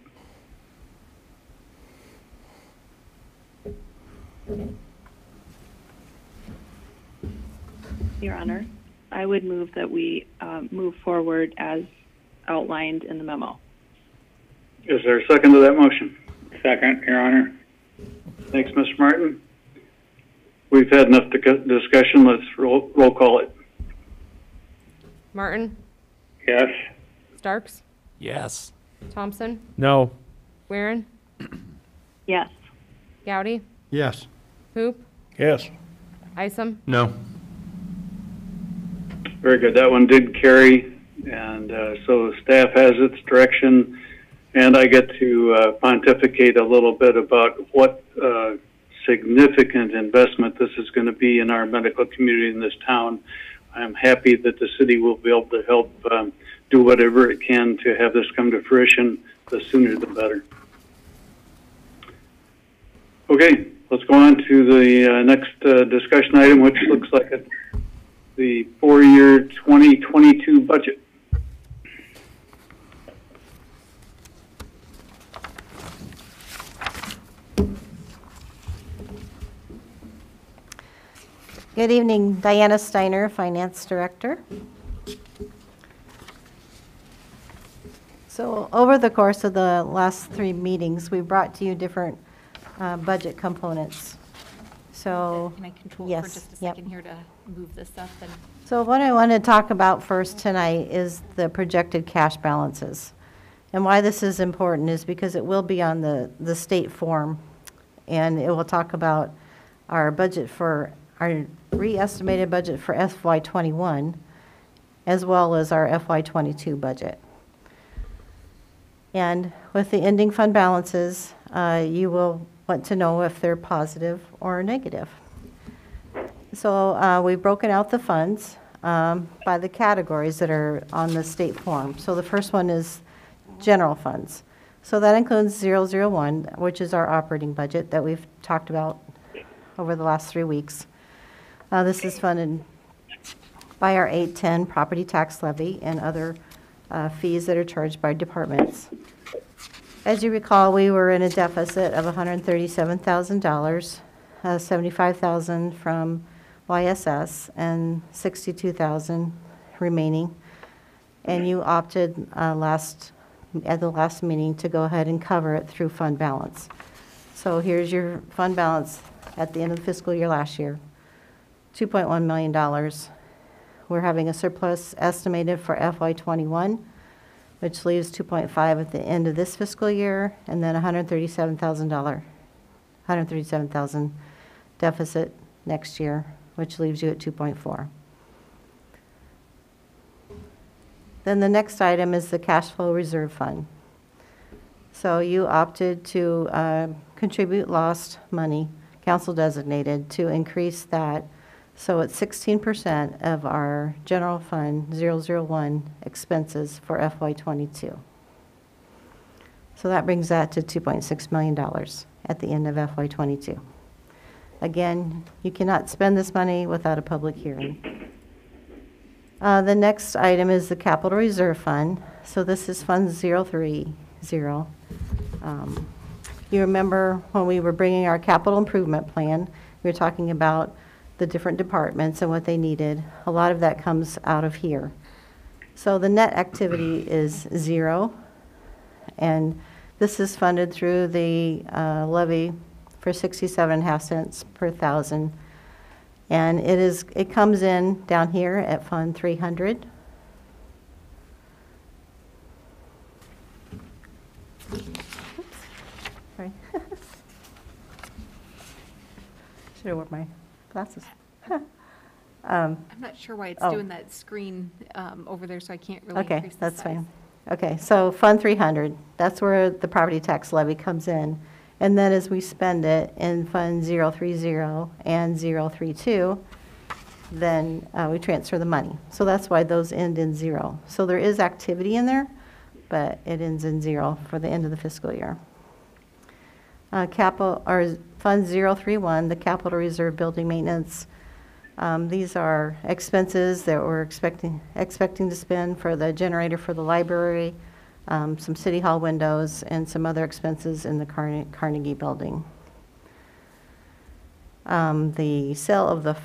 Your Honor, I would move that we move forward as outlined in the memo. Is there a second to that motion? Second, Your Honor. Thanks, Mr. Martin. We've had enough discussion. Let's roll call it. Martin, Yes. Starks, Yes. Thompson, No. Weirin, Yes. Gowdy, Yes. Hoop, Yes. Isom, No. Very good. That one did carry, and so staff has its direction, and I get to pontificate a little bit about what significant investment this is going to be in our medical community in this town. I'm happy that the city will be able to help do whatever it can to have this come to fruition. The sooner the better. Okay, let's go on to the next discussion item, which looks like the four-year 2022 budget. Good evening, Diana Steiner, Finance Director. So over the course of the last 3 meetings, we brought to you different budget components. So, Can I control yes, for just a yep. second here to move this up? And So what I want to talk about first tonight is the projected cash balances. And why this is important is because it will be on the state form, and it will talk about our budget for our re-estimated budget for FY21, as well as our FY22 budget. And with the ending fund balances, you will want to know if they're positive or negative. So we've broken out the funds by the categories that are on the state form. So the first one is general funds. So that includes 001, which is our operating budget that we've talked about over the last 3 weeks. This is funded by our 810 property tax levy and other fees that are charged by departments. As you recall, we were in a deficit of $137,000, $75,000 from YSS and $62,000 remaining. And you opted at the last meeting to go ahead and cover it through fund balance. So here's your fund balance at the end of the fiscal year last year, $2.1 million. We're having a surplus estimated for FY21, which leaves 2.5 at the end of this fiscal year, and then $137,000 deficit next year, which leaves you at 2.4. Then the next item is the cash flow reserve fund. So you opted to contribute lost money, council designated, to increase that. So it's 16% of our general fund 001 expenses for FY22. So that brings that to $2.6 million at the end of FY22. Again, you cannot spend this money without a public hearing. The next item is the capital reserve fund. So this is Fund 030. You remember when we were bringing our capital improvement plan, we were talking about the different departments and what they needed. A lot of that comes out of here. So the net activity is 0, and this is funded through the levy for 67.5 cents per thousand. And it comes in down here at Fund 300. Oops. Sorry. Should have worn my glasses. I'm not sure why it's oh. doing that screen over there, so I can't really Okay, increase the that's size. fine. Okay, so Fund 300, that's where the property tax levy comes in. And then as we spend it in Fund 030 and 032, then we transfer the money. So that's why those end in 0. So there is activity in there, but it ends in 0 for the end of the fiscal year. Fund 031, the capital reserve building maintenance. These are expenses that we're expecting to spend for the generator for the library, some city hall windows, and some other expenses in the Carnegie building. The sale of the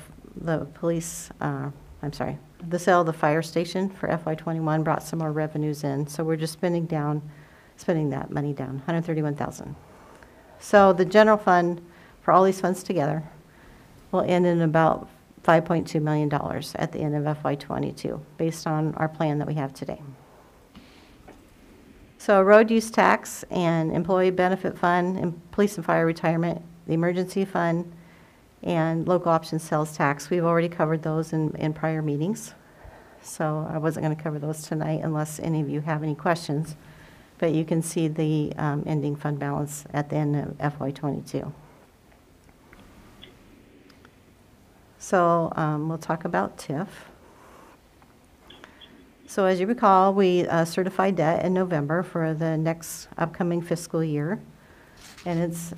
sale of the fire station for FY21 brought some more revenues in, so we're just spending that money down, $131,000. So the general fund for all these funds together will end in about $5.2 million at the end of FY22, based on our plan that we have today. So road use tax and employee benefit fund and police and fire retirement the emergency fund, and local option sales tax. We've already covered those in prior meetings, so I wasn't going to cover those tonight unless any of you have any questions. But you can see the ending fund balance at the end of FY22. So we'll talk about TIF. So as you recall, we certified debt in November for the next upcoming fiscal year, and it's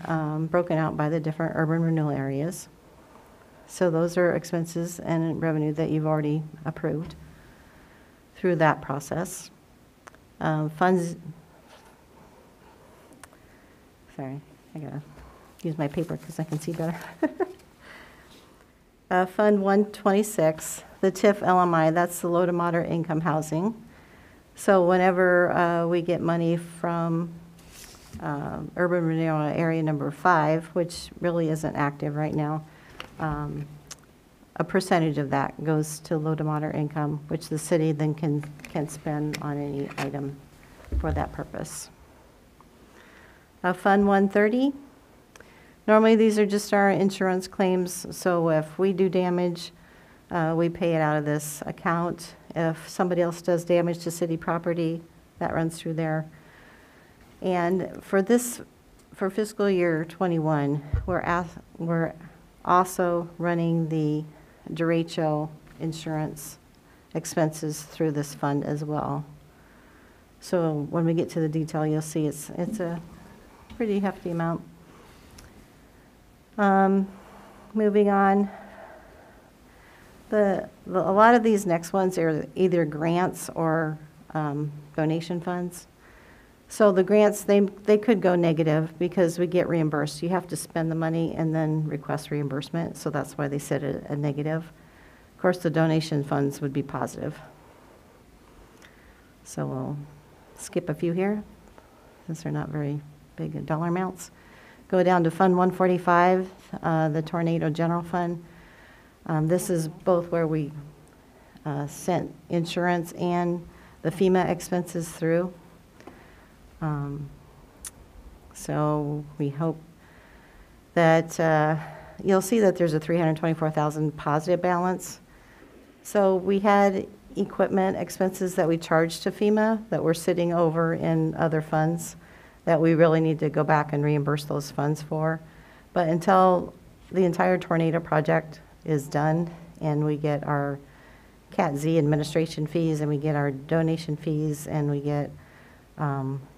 broken out by the different urban renewal areas. So those are expenses and revenue that you've already approved through that process. Funds, sorry, I gotta use my paper because I can see better. Fund 126, the TIF LMI, that's the low to moderate income housing. So whenever we get money from urban renewal area number 5, which really isn't active right now, a percentage of that goes to low to moderate income, which the city then can spend on any item for that purpose. Fund 130. Normally, these are just our insurance claims, so if we do damage, we pay it out of this account. If somebody else does damage to city property, that runs through there. And for fiscal year 21, we're also running the derecho insurance expenses through this fund as well. So when we get to the detail, you'll see it's a pretty hefty amount. Moving on, a lot of these next ones are either grants or donation funds. So the grants, they could go negative because we get reimbursed. You have to spend the money and then request reimbursement, so that's why they set a negative. Of course, the donation funds would be positive. So we'll skip a few here since they're not very big dollar amounts. Go down to Fund 145, the Tornado General Fund. This is both where we sent insurance and the FEMA expenses through. So we hope that you'll see that there's a $324,000 positive balance. So we had equipment expenses that we charged to FEMA that were sitting over in other funds that we really need to go back and reimburse those funds for. But until the entire tornado project is done and we get our Cat Z administration fees and we get our donation fees and we get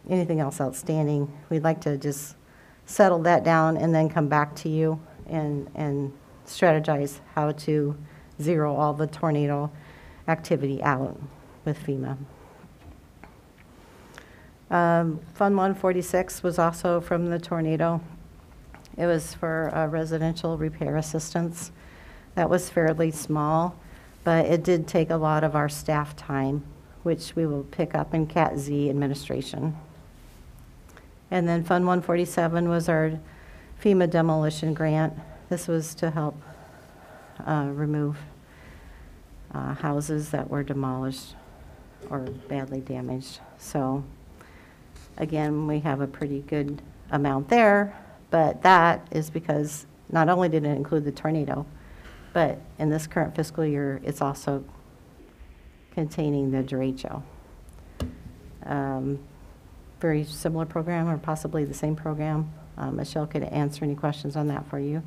anything else outstanding, we'd like to just settle that down and then come back to you and strategize how to zero all the tornado activity out with FEMA. Fund 146 was also from the tornado. It was for residential repair assistance. That was fairly small, but it did take a lot of our staff time, which we will pick up in Cat Z administration. And then Fund 147 was our FEMA demolition grant. This was to help remove houses that were demolished or badly damaged. So again, we have a pretty good amount there, but that is because not only did it include the tornado, but in this current fiscal year, it's also containing the derecho. Very similar program, or possibly the same program. Michelle could answer any questions on that for you.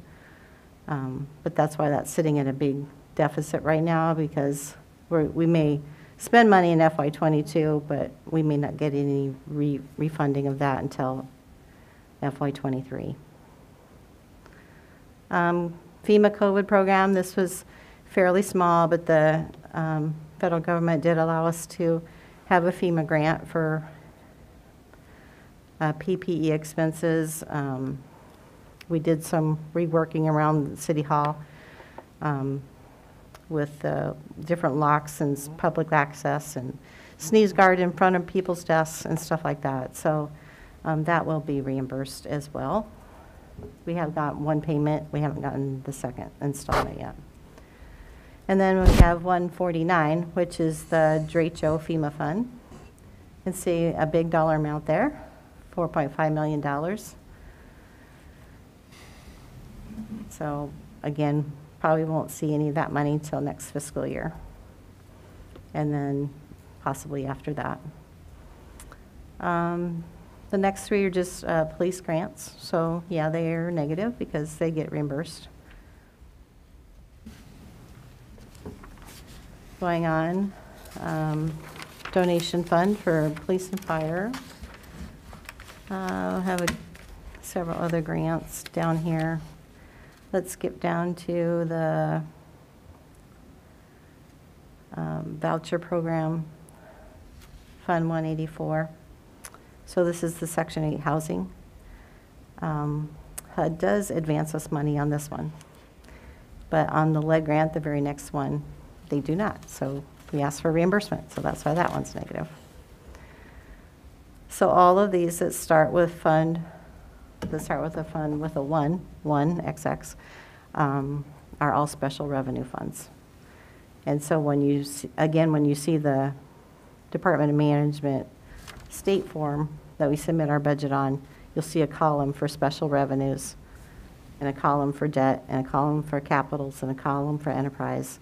But that's why that's sitting at a big deficit right now, because we may spend money in FY22, but we may not get any refunding of that until FY23. FEMA COVID program, this was fairly small, but the federal government did allow us to have a FEMA grant for PPE expenses. We did some reworking around City Hall with different locks and public access and sneeze guard in front of people's desks and stuff like that. So that will be reimbursed as well. We have got one payment. We haven't gotten the second installment yet. And then we have 149, which is the derecho FEMA fund. You can see a big dollar amount there, $4.5 million. So again, probably won't see any of that money until next fiscal year. And then possibly after that. The next three are just police grants. So yeah, they are negative because they get reimbursed. Going on, donation fund for police and fire. I have several other grants down here. Let's skip down to the voucher program, Fund 184. So this is the Section 8 housing. HUD does advance us money on this one. But on the lead grant, the very next one, they do not. So we ask for reimbursement. So that's why that one's negative. So all of these that start with a fund with a 1 XX, are all special revenue funds. And so when you see, again, when you see the Department of Management state form that we submit our budget on, you'll see a column for special revenues and a column for debt and a column for capitals and a column for enterprise.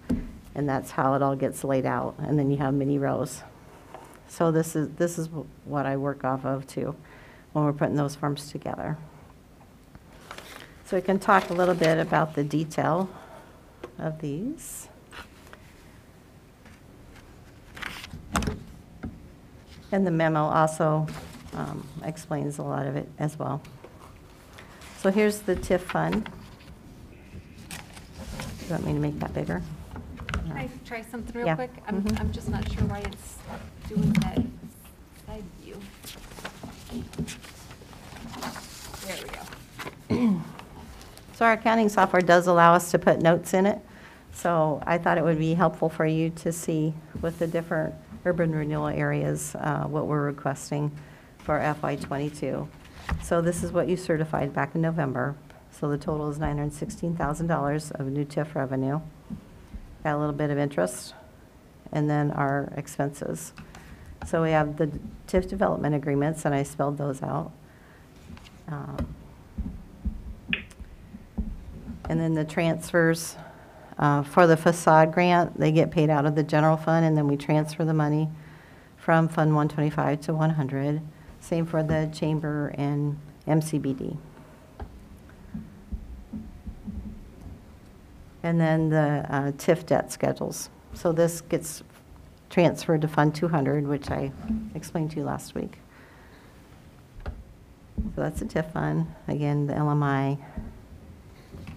And that's how it all gets laid out. And then you have many rows. So this is what I work off of too when we're putting those forms together. So we can talk a little bit about the detail of these. And the memo also explains a lot of it as well. So here's the TIF fund. You want me to make that bigger? Can I try something real Yeah. quick? I'm just not sure why it's doing that side view. There we go. So our accounting software does allow us to put notes in it. So I thought it would be helpful for you to see with the different urban renewal areas what we're requesting for FY22. So this is what you certified back in November. So the total is $916,000 of new TIF revenue. Got a little bit of interest, and then our expenses. So we have the TIF development agreements, and I spelled those out. And then the transfers for the facade grant, they get paid out of the general fund, and then we transfer the money from Fund 125 to 100. Same for the chamber and MCBD. And then the TIF debt schedules. So this gets transferred to Fund 200, which I explained to you last week. So that's the TIF fund. Again, the LMI.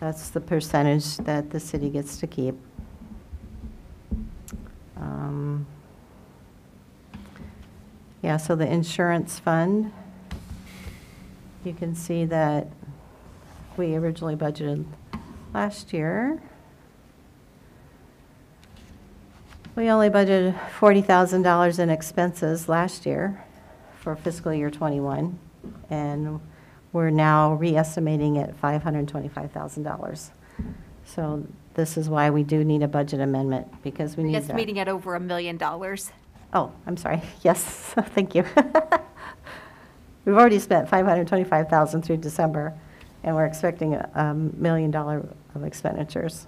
That's the percentage that the city gets to keep. Yeah, so the insurance fund, you can see that we originally budgeted last year. We only budgeted $40,000 in expenses last year for fiscal year 21, and we're now re-estimating at $525,000. So this is why we do need a budget amendment, because we need that. Estimating at over $1 million. Oh, I'm sorry. Yes, thank you. We've already spent $525,000 through December, and we're expecting $1 million of expenditures.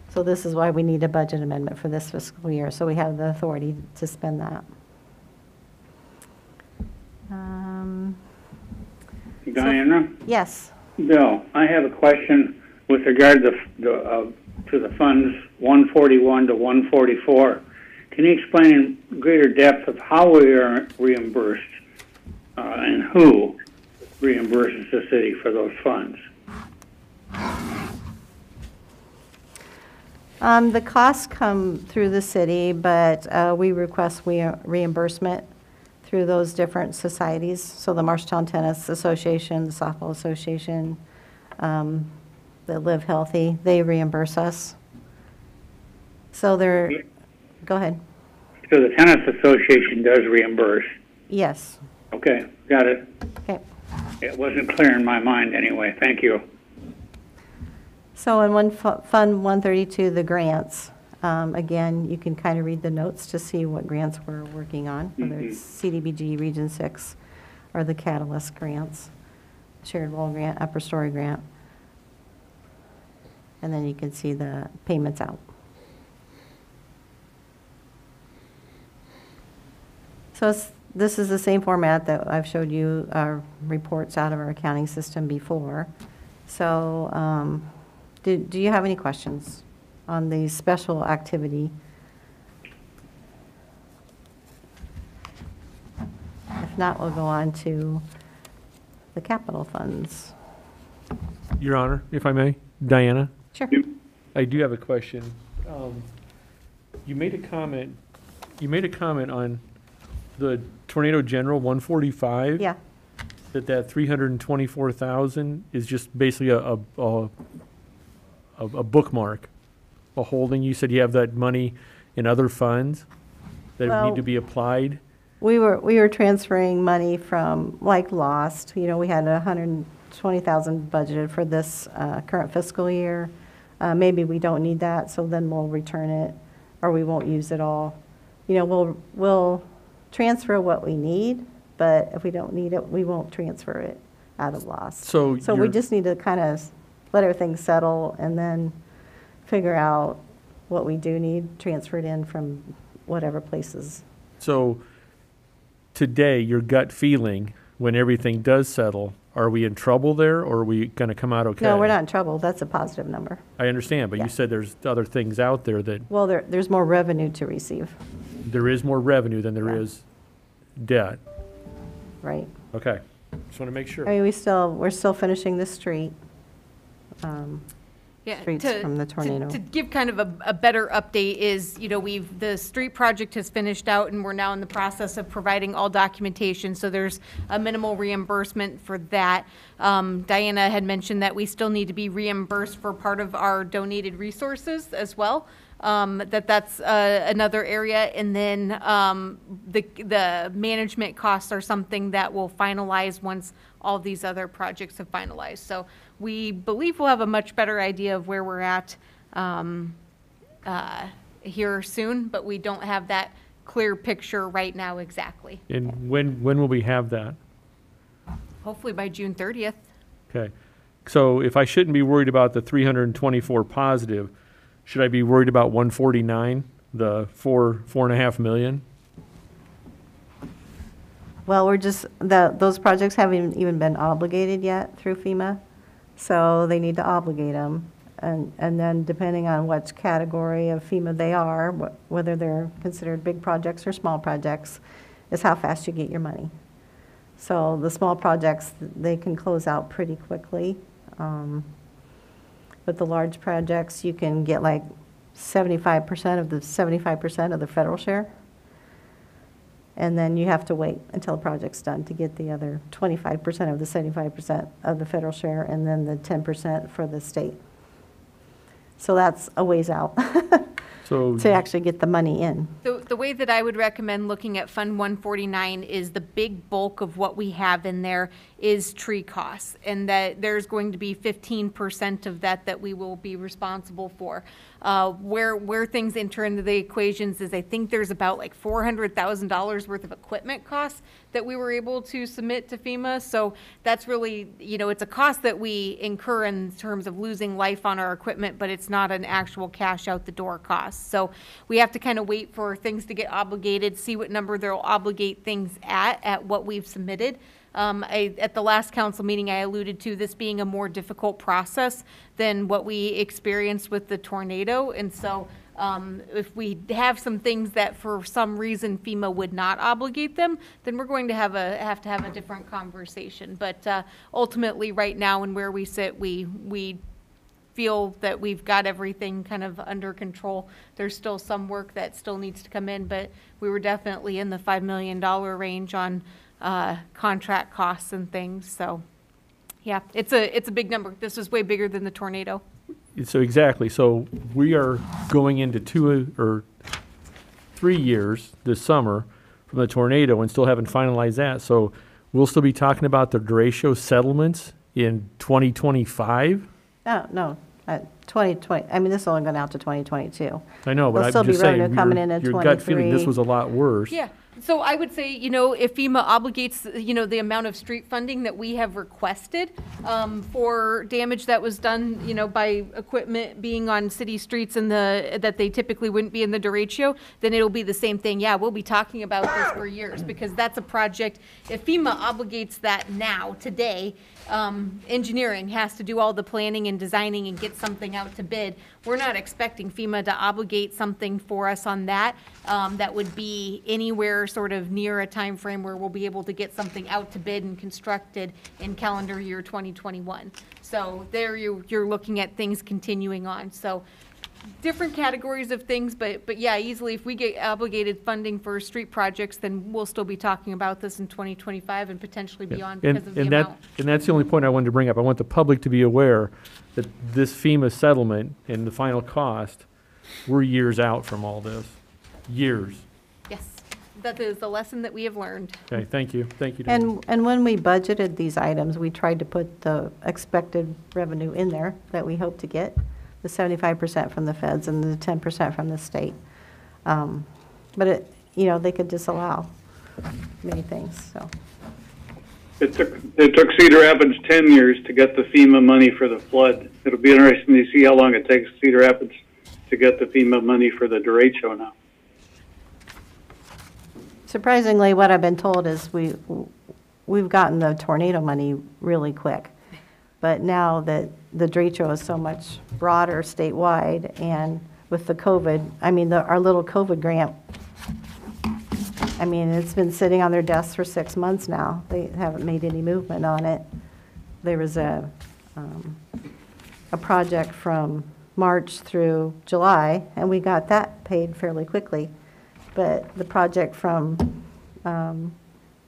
So this is why we need a budget amendment for this fiscal year, so we have the authority to spend that. Diana? Yes. Bill, I have a question with regard to the funds 141 to 144. Can you explain in greater depth of how we are reimbursed and who reimburses the city for those funds? The costs come through the city, but we request reimbursement through those different societies. So the Marshalltown Tennis Association, the Softball Association, the Live Healthy, they reimburse us. So they're, go ahead. So the Tennis Association does reimburse? Yes. Okay, got it. Okay. It wasn't clear in my mind anyway. Thank you. So in Fund 132, the grants, again, you can kind of read the notes to see what grants we're working on, whether it's CDBG, Region 6, or the Catalyst grants, Shared Wall Grant, Upper Story Grant. And then you can see the payments out. So this is the same format that I've showed you our reports out of our accounting system before. So do you have any questions on the special activity? If not, we'll go on to the capital funds. Your Honor, if I may, Diana? Sure. I do have a question. You made a comment on the Tornado General 145. Yeah. That 324,000 is just basically a bookmark, a holding. You said you have that money in other funds that need to be applied. We were transferring money from, like, lost. You know, we had 120,000 budgeted for this current fiscal year. Maybe we don't need that, so then we'll return it, or we won't use it all. You know, we'll transfer what we need, but if we don't need it, we won't transfer it out of lost. So we just need to kind of let everything settle and then figure out what we do need transferred in from whatever places. So today, your gut feeling, when everything does settle, are we in trouble there, or are we going to come out okay? No, we're not in trouble. That's a positive number. I understand, but you said there's other things out there that... Well, there's more revenue to receive. There is more revenue than there is debt. Right. Okay. Just want to make sure. I mean, we're still finishing the street. Streets to, from the tornado. To give kind of a better update is, you know, the street project has finished out and we're now in the process of providing all documentation. So there's a minimal reimbursement for that. Diana had mentioned that we still need to be reimbursed for part of our donated resources as well. That's another area. And then the management costs are something that will finalize once all these other projects have finalized. So we believe we'll have a much better idea of where we're at here soon, but we don't have that clear picture right now exactly. And when will we have that? Hopefully by June 30th. Okay. So if I shouldn't be worried about the 324 positive, should I be worried about 149, the $4.5 million? Well, those projects haven't even been obligated yet through FEMA, so they need to obligate them. And then depending on which category of FEMA they are, whether they're considered big projects or small projects, is how fast you get your money. So the small projects, they can close out pretty quickly. But the large projects, you can get like 75% of the 75% of the federal share. And then you have to wait until the project's done to get the other 25% of the 75% of the federal share, and then the 10% for the state. So that's a ways out to actually get the money in. The way that I would recommend looking at Fund 149 is the big bulk of what we have in there is tree costs, and that there's going to be 15% of that we will be responsible for. Where things enter into the equations is I think there's about like $400,000 worth of equipment costs that we were able to submit to FEMA. So that's really, you know, it's a cost that we incur in terms of losing life on our equipment, but it's not an actual cash out the door cost. So we have to kind of wait for things to get obligated, see what number they'll obligate things at what we've submitted. At the last council meeting, I alluded to this being a more difficult process than what we experienced with the tornado. And so if we have some things that for some reason FEMA would not obligate them, then we're going to have to have a different conversation. But ultimately, right now and where we sit, we feel that we've got everything kind of under control. There's still some work that still needs to come in, but we were definitely in the $5 million range on contract costs and things. So yeah, it's a big number. This is way bigger than the tornado. So exactly. So we are going into 2 or 3 years this summer from the tornado and still haven't finalized that. So we'll still be talking about the derecho settlements in 2025. No, 2020. I mean, this is only going out to 2022. I know, but There'll I'm still just be revenue saying, coming in your 23. gut feeling this was a lot worse. Yeah, So I would say, you know, if FEMA obligates, you know, the amount of street funding that we have requested for damage that was done, you know, by equipment being on city streets and that they typically wouldn't be in the derecho, then it'll be the same thing. Yeah, we'll be talking about this for years because that's a project. If FEMA obligates that now, today, engineering has to do all the planning and designing and get something out to bid. We're not expecting FEMA to obligate something for us on that. That would be anywhere sort of near a time frame where we'll be able to get something out to bid and constructed in calendar year 2021. So there you're looking at things continuing on. So different categories of things, but yeah, easily if we get obligated funding for street projects, then we'll still be talking about this in 2025 and potentially beyond because of the amount. And that's the only point I wanted to bring up. I want the public to be aware that this FEMA settlement and the final cost, we're years out from all this. Years. Yes, that is the lesson that we have learned. Okay, thank you. Thank you. And when we budgeted these items, we tried to put the expected revenue in there that we hope to get, the 75% from the feds and the 10% from the state. But it, you know, they could disallow many things, so. It took Cedar Rapids 10 years to get the FEMA money for the flood. It'll be interesting to see how long it takes Cedar Rapids to get the FEMA money for the derecho now. Surprisingly, what I've been told is we've gotten the tornado money really quick. But now that the derecho is so much broader statewide, and with the COVID, I mean, our little COVID grant, I mean, it's been sitting on their desks for 6 months now. They haven't made any movement on it. There was a project from March through July, and we got that paid fairly quickly. But the project from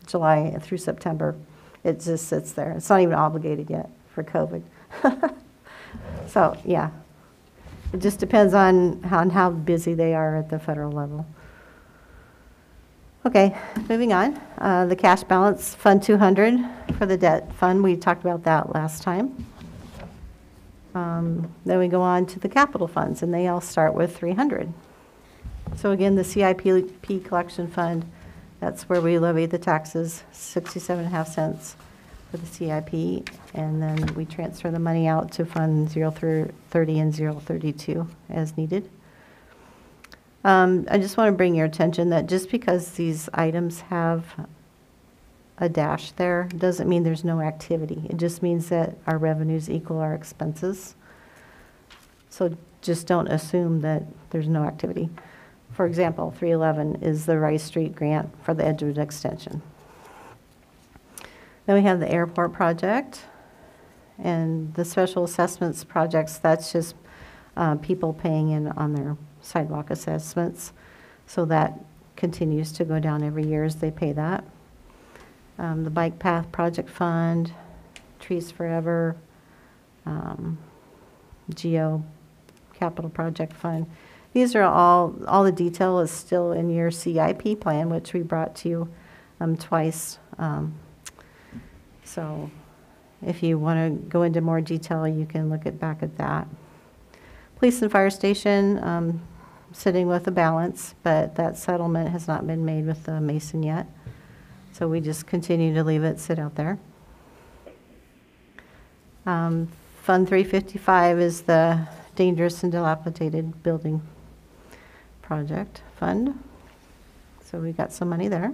July through September, it just sits there. It's not even obligated yet for COVID. So, yeah, it just depends on how busy they are at the federal level. Okay, moving on. The cash balance, Fund 200 for the debt fund. We talked about that last time. Then we go on to the capital funds, and they all start with 300. So again, the CIP collection fund, that's where we levy the taxes, 67.5 cents for the CIP, and then we transfer the money out to Fund 030 and 032 as needed. I just want to bring your attention that just because these items have a dash there doesn't mean there's no activity. It just means that our revenues equal our expenses. So just don't assume that there's no activity. For example, 311 is the Rice Street grant for the Edgewood extension. Then we have the airport project and the special assessments projects. That's just people paying in on their sidewalk assessments. So that continues to go down every year as they pay that. The bike path project fund, Trees Forever, GEO capital project fund. These are all the detail is still in your CIP plan, which we brought to you twice. So if you want to go into more detail, you can look back at that. Police and fire station, sitting with a balance, but that settlement has not been made with the Mason yet. So we just continue to leave it sit out there. Fund 355 is the dangerous and dilapidated building project fund. So we got some money there.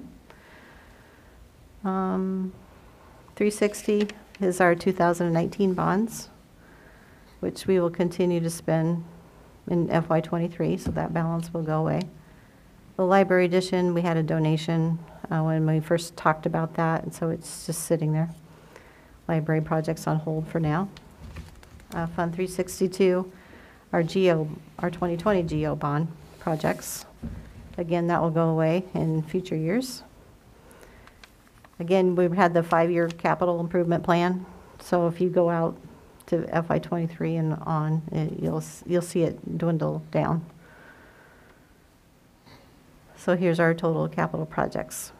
360 is our 2019 bonds, which we will continue to spend in FY23, so that balance will go away. The library edition, we had a donation when we first talked about that, and so it's just sitting there. Library projects on hold for now. Fund 362, our 2020 GEO bond projects. Again, that will go away in future years. Again, we've had the 5-year capital improvement plan, so if you go out to FY23 and on, you'll see it dwindle down. So here's our total capital projects.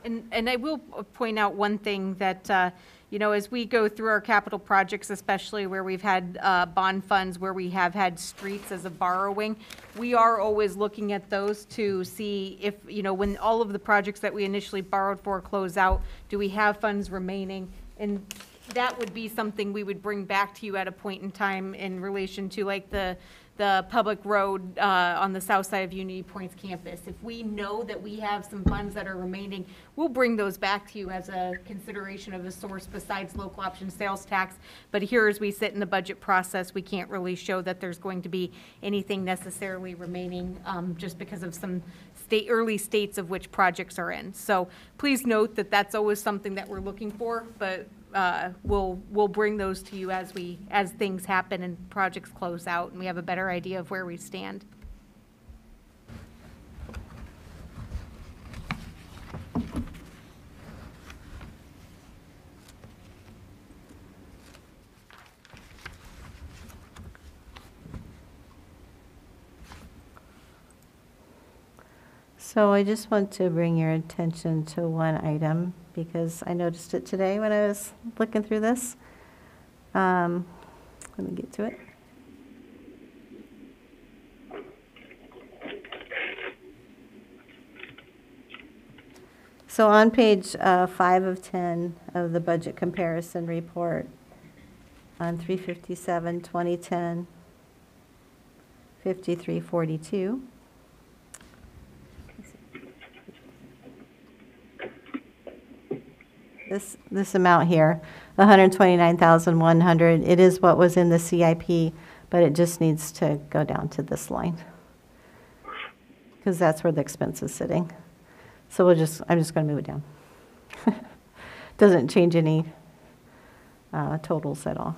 And I will point out one thing that, you know, as we go through our capital projects, especially where we've had bond funds, where we have had streets as a borrowing, we are always looking at those to see if, you know, when all of the projects that we initially borrowed for close out, do we have funds remaining? And that would be something we would bring back to you at a point in time in relation to like the public road on the south side of Unity Point's campus. If we know that we have some funds that are remaining, we'll bring those back to you as a consideration of a source besides local option sales tax. But here, as we sit in the budget process, we can't really show that there's going to be anything necessarily remaining just because of some early states of which projects are in. So please note that that's always something that we're looking for, but we'll bring those to you as things happen and projects close out and we have a better idea of where we stand. So I just want to bring your attention to one item because I noticed it today when I was looking through this. Let me get to it. So on page 5 of 10 of the budget comparison report on 357, 2010, 5342. This amount here, 129,100, it is what was in the CIP, but it just needs to go down to this line because that's where the expense is sitting. So I'm just going to move it down. Doesn't change any totals at all.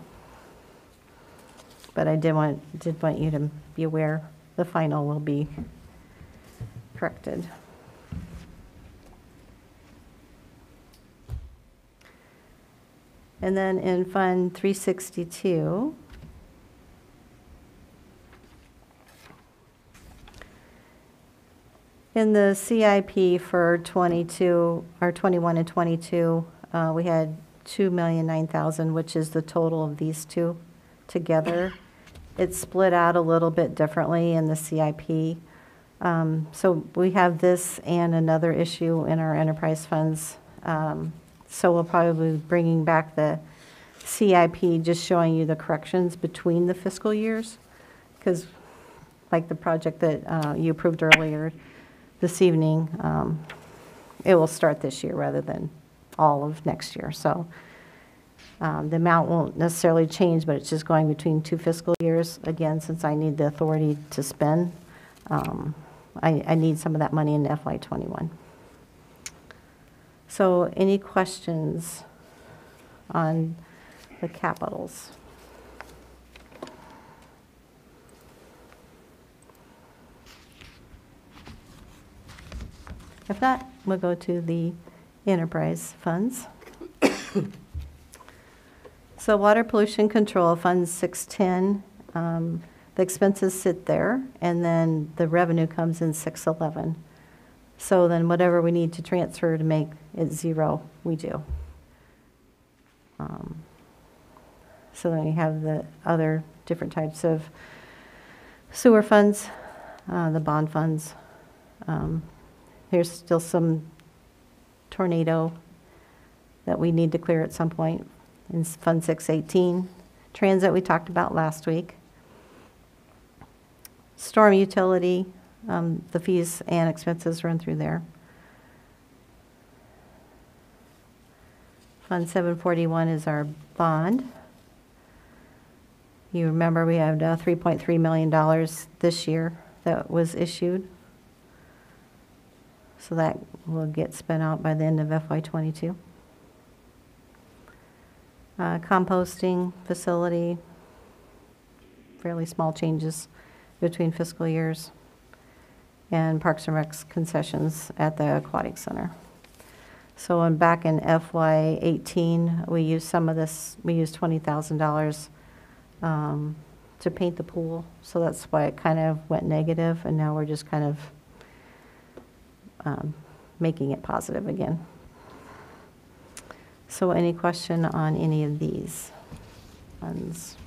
But I did want you to be aware the final will be corrected. And then in Fund 362, in the CIP for 22 or 21 and 22, we had $2,009,000, which is the total of these two together. It's split out a little bit differently in the CIP. So we have this and another issue in our enterprise funds. So we'll probably be bringing back the CIP, just showing you the corrections between the fiscal years. Because like the project that you approved earlier this evening, it will start this year rather than all of next year. So the amount won't necessarily change, but it's just going between 2 fiscal years. Again, since I need the authority to spend, I need some of that money in FY21. So any questions on the capitals? If not, we'll go to the enterprise funds. So water pollution control, Fund 610, the expenses sit there, and then the revenue comes in 611. So then whatever we need to transfer to make it zero, we do. So then you have the other different types of sewer funds, the bond funds. There's still some tornado that we need to clear at some point in Fund 618. Transit we talked about last week. Storm utility, the fees and expenses run through there. Fund 741 is our bond. You remember we had $3.3 million this year that was issued. So that will get spent out by the end of FY22. Composting facility, fairly small changes between fiscal years. And Parks and Rec's concessions at the Aquatic Center. So back in FY18, we used some of this, we used $20,000 to paint the pool. So that's why it kind of went negative, and now we're just kind of making it positive again. So any question on any of these funds?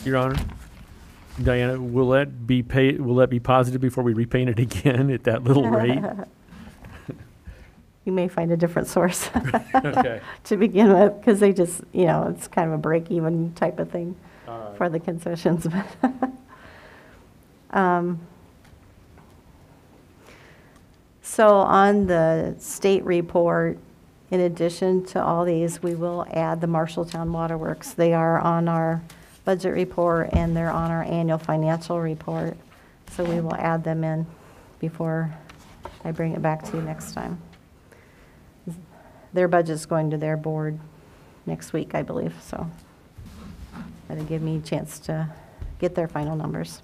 Your Honor, Diana, will that be paid, will that be positive before we repaint it again at that little rate? You may find a different source Okay. to begin with, because they just, you know, it's kind of a break-even type of thing All right. for the concessions. So on the state report, in addition to all these, we will add the Marshalltown Waterworks. They are on our budget report and they're on our annual financial report. So we will add them in before I bring it back to you next time. Their budget's going to their board next week, I believe, so that'll give me a chance to get their final numbers.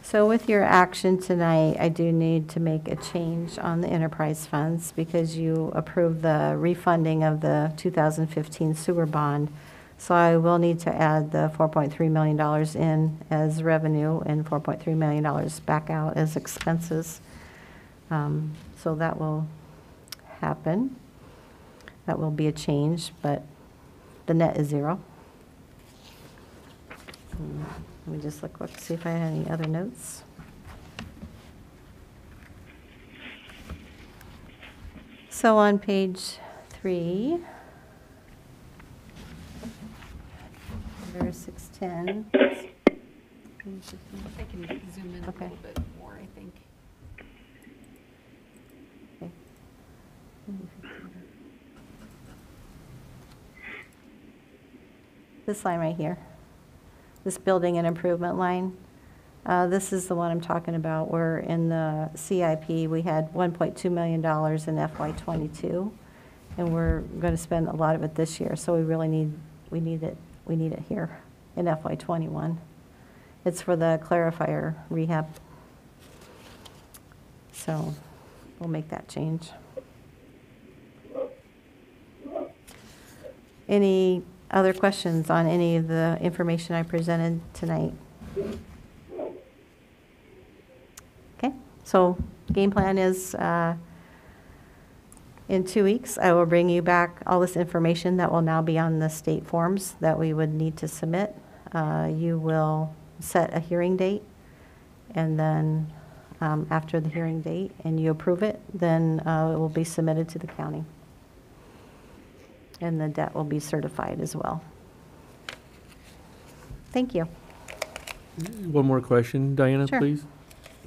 So with your action tonight, I do need to make a change on the enterprise funds because you approved the refunding of the 2015 sewer bond. So I will need to add the $4.3 million in as revenue and $4.3 million back out as expenses. So that will happen. That will be a change, but the net is 0. Let me just look quick, see if I had any other notes. So on page 3, under 610. I can zoom in a Okay. little bit more, I think. Okay. This line right here. This building and improvement line. This is the one I'm talking about where in the CIP we had $1.2 million in FY22, and we're going to spend a lot of it this year. So we really need it here in FY21. It's for the clarifier rehab. So we'll make that change. Any other questions on any of the information I presented tonight? Okay, so game plan is in 2 weeks, I will bring you back all this information that will now be on the state forms that we would need to submit. You will set a hearing date, and then after the hearing date and you approve it, then it will be submitted to the county. And the debt will be certified as well. Thank you. One more question, Diana, Sure. please.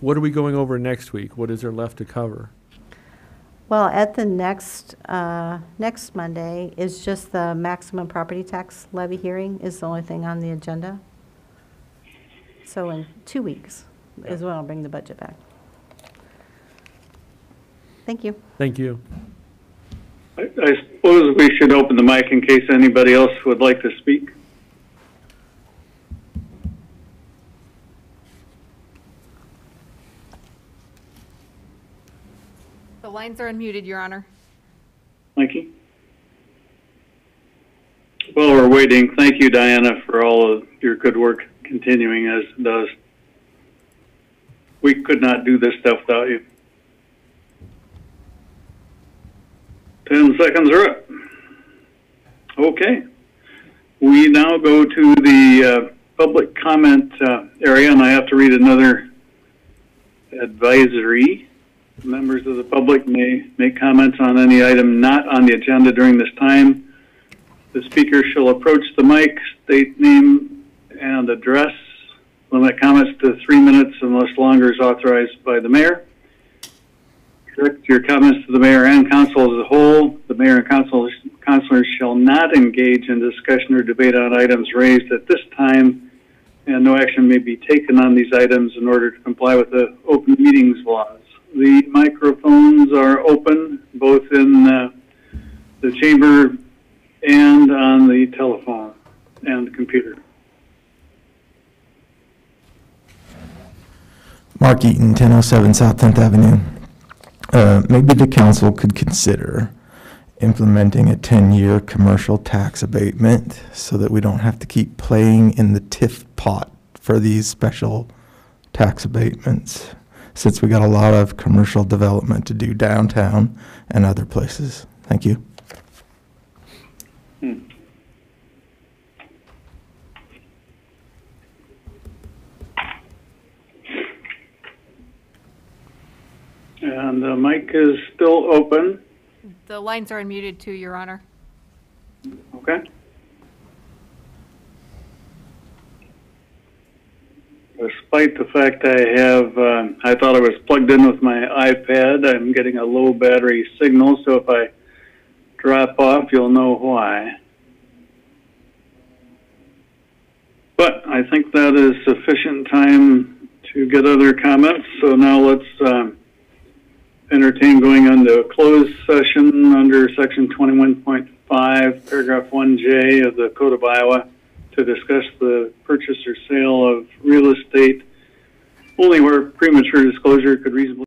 What are we going over next week? What is there left to cover? Well, at the next Monday is just the maximum property tax levy hearing is the only thing on the agenda. So in 2 weeks is when I'll bring the budget back. Thank you. Thank you. I suppose we should open the mic in case anybody else would like to speak. The lines are unmuted, Your Honor. Thank you. While we're waiting, thank you, Diana, for all of your good work continuing as it does. We could not do this stuff without you. 10 seconds are up. Okay. We now go to the public comment area, and I have to read another advisory. Members of the public may make comments on any item not on the agenda during this time. The speaker shall approach the mic, state name and address, limit comments to 3 minutes unless longer is authorized by the mayor. Direct your comments to the mayor and council as a whole. The mayor and councilors shall not engage in discussion or debate on items raised at this time, and no action may be taken on these items in order to comply with the open meetings laws. The microphones are open both in the chamber and on the telephone and the computer. Mark Eaton, 1007 South 10th Avenue. Maybe the council could consider implementing a 10-year commercial tax abatement so that we don't have to keep playing in the TIF pot for these special tax abatements, since we got a lot of commercial development to do downtown and other places. Thank you. And the mic is still open. The lines are unmuted too, Your Honor. Okay. Despite the fact I thought I was plugged in with my iPad, I'm getting a low battery signal, so if I drop off, you'll know why. But I think that is sufficient time to get other comments, so now let's entertain going into a closed session under section 21.5, paragraph 1J of the Code of Iowa to discuss the purchase or sale of real estate only where premature disclosure could reasonably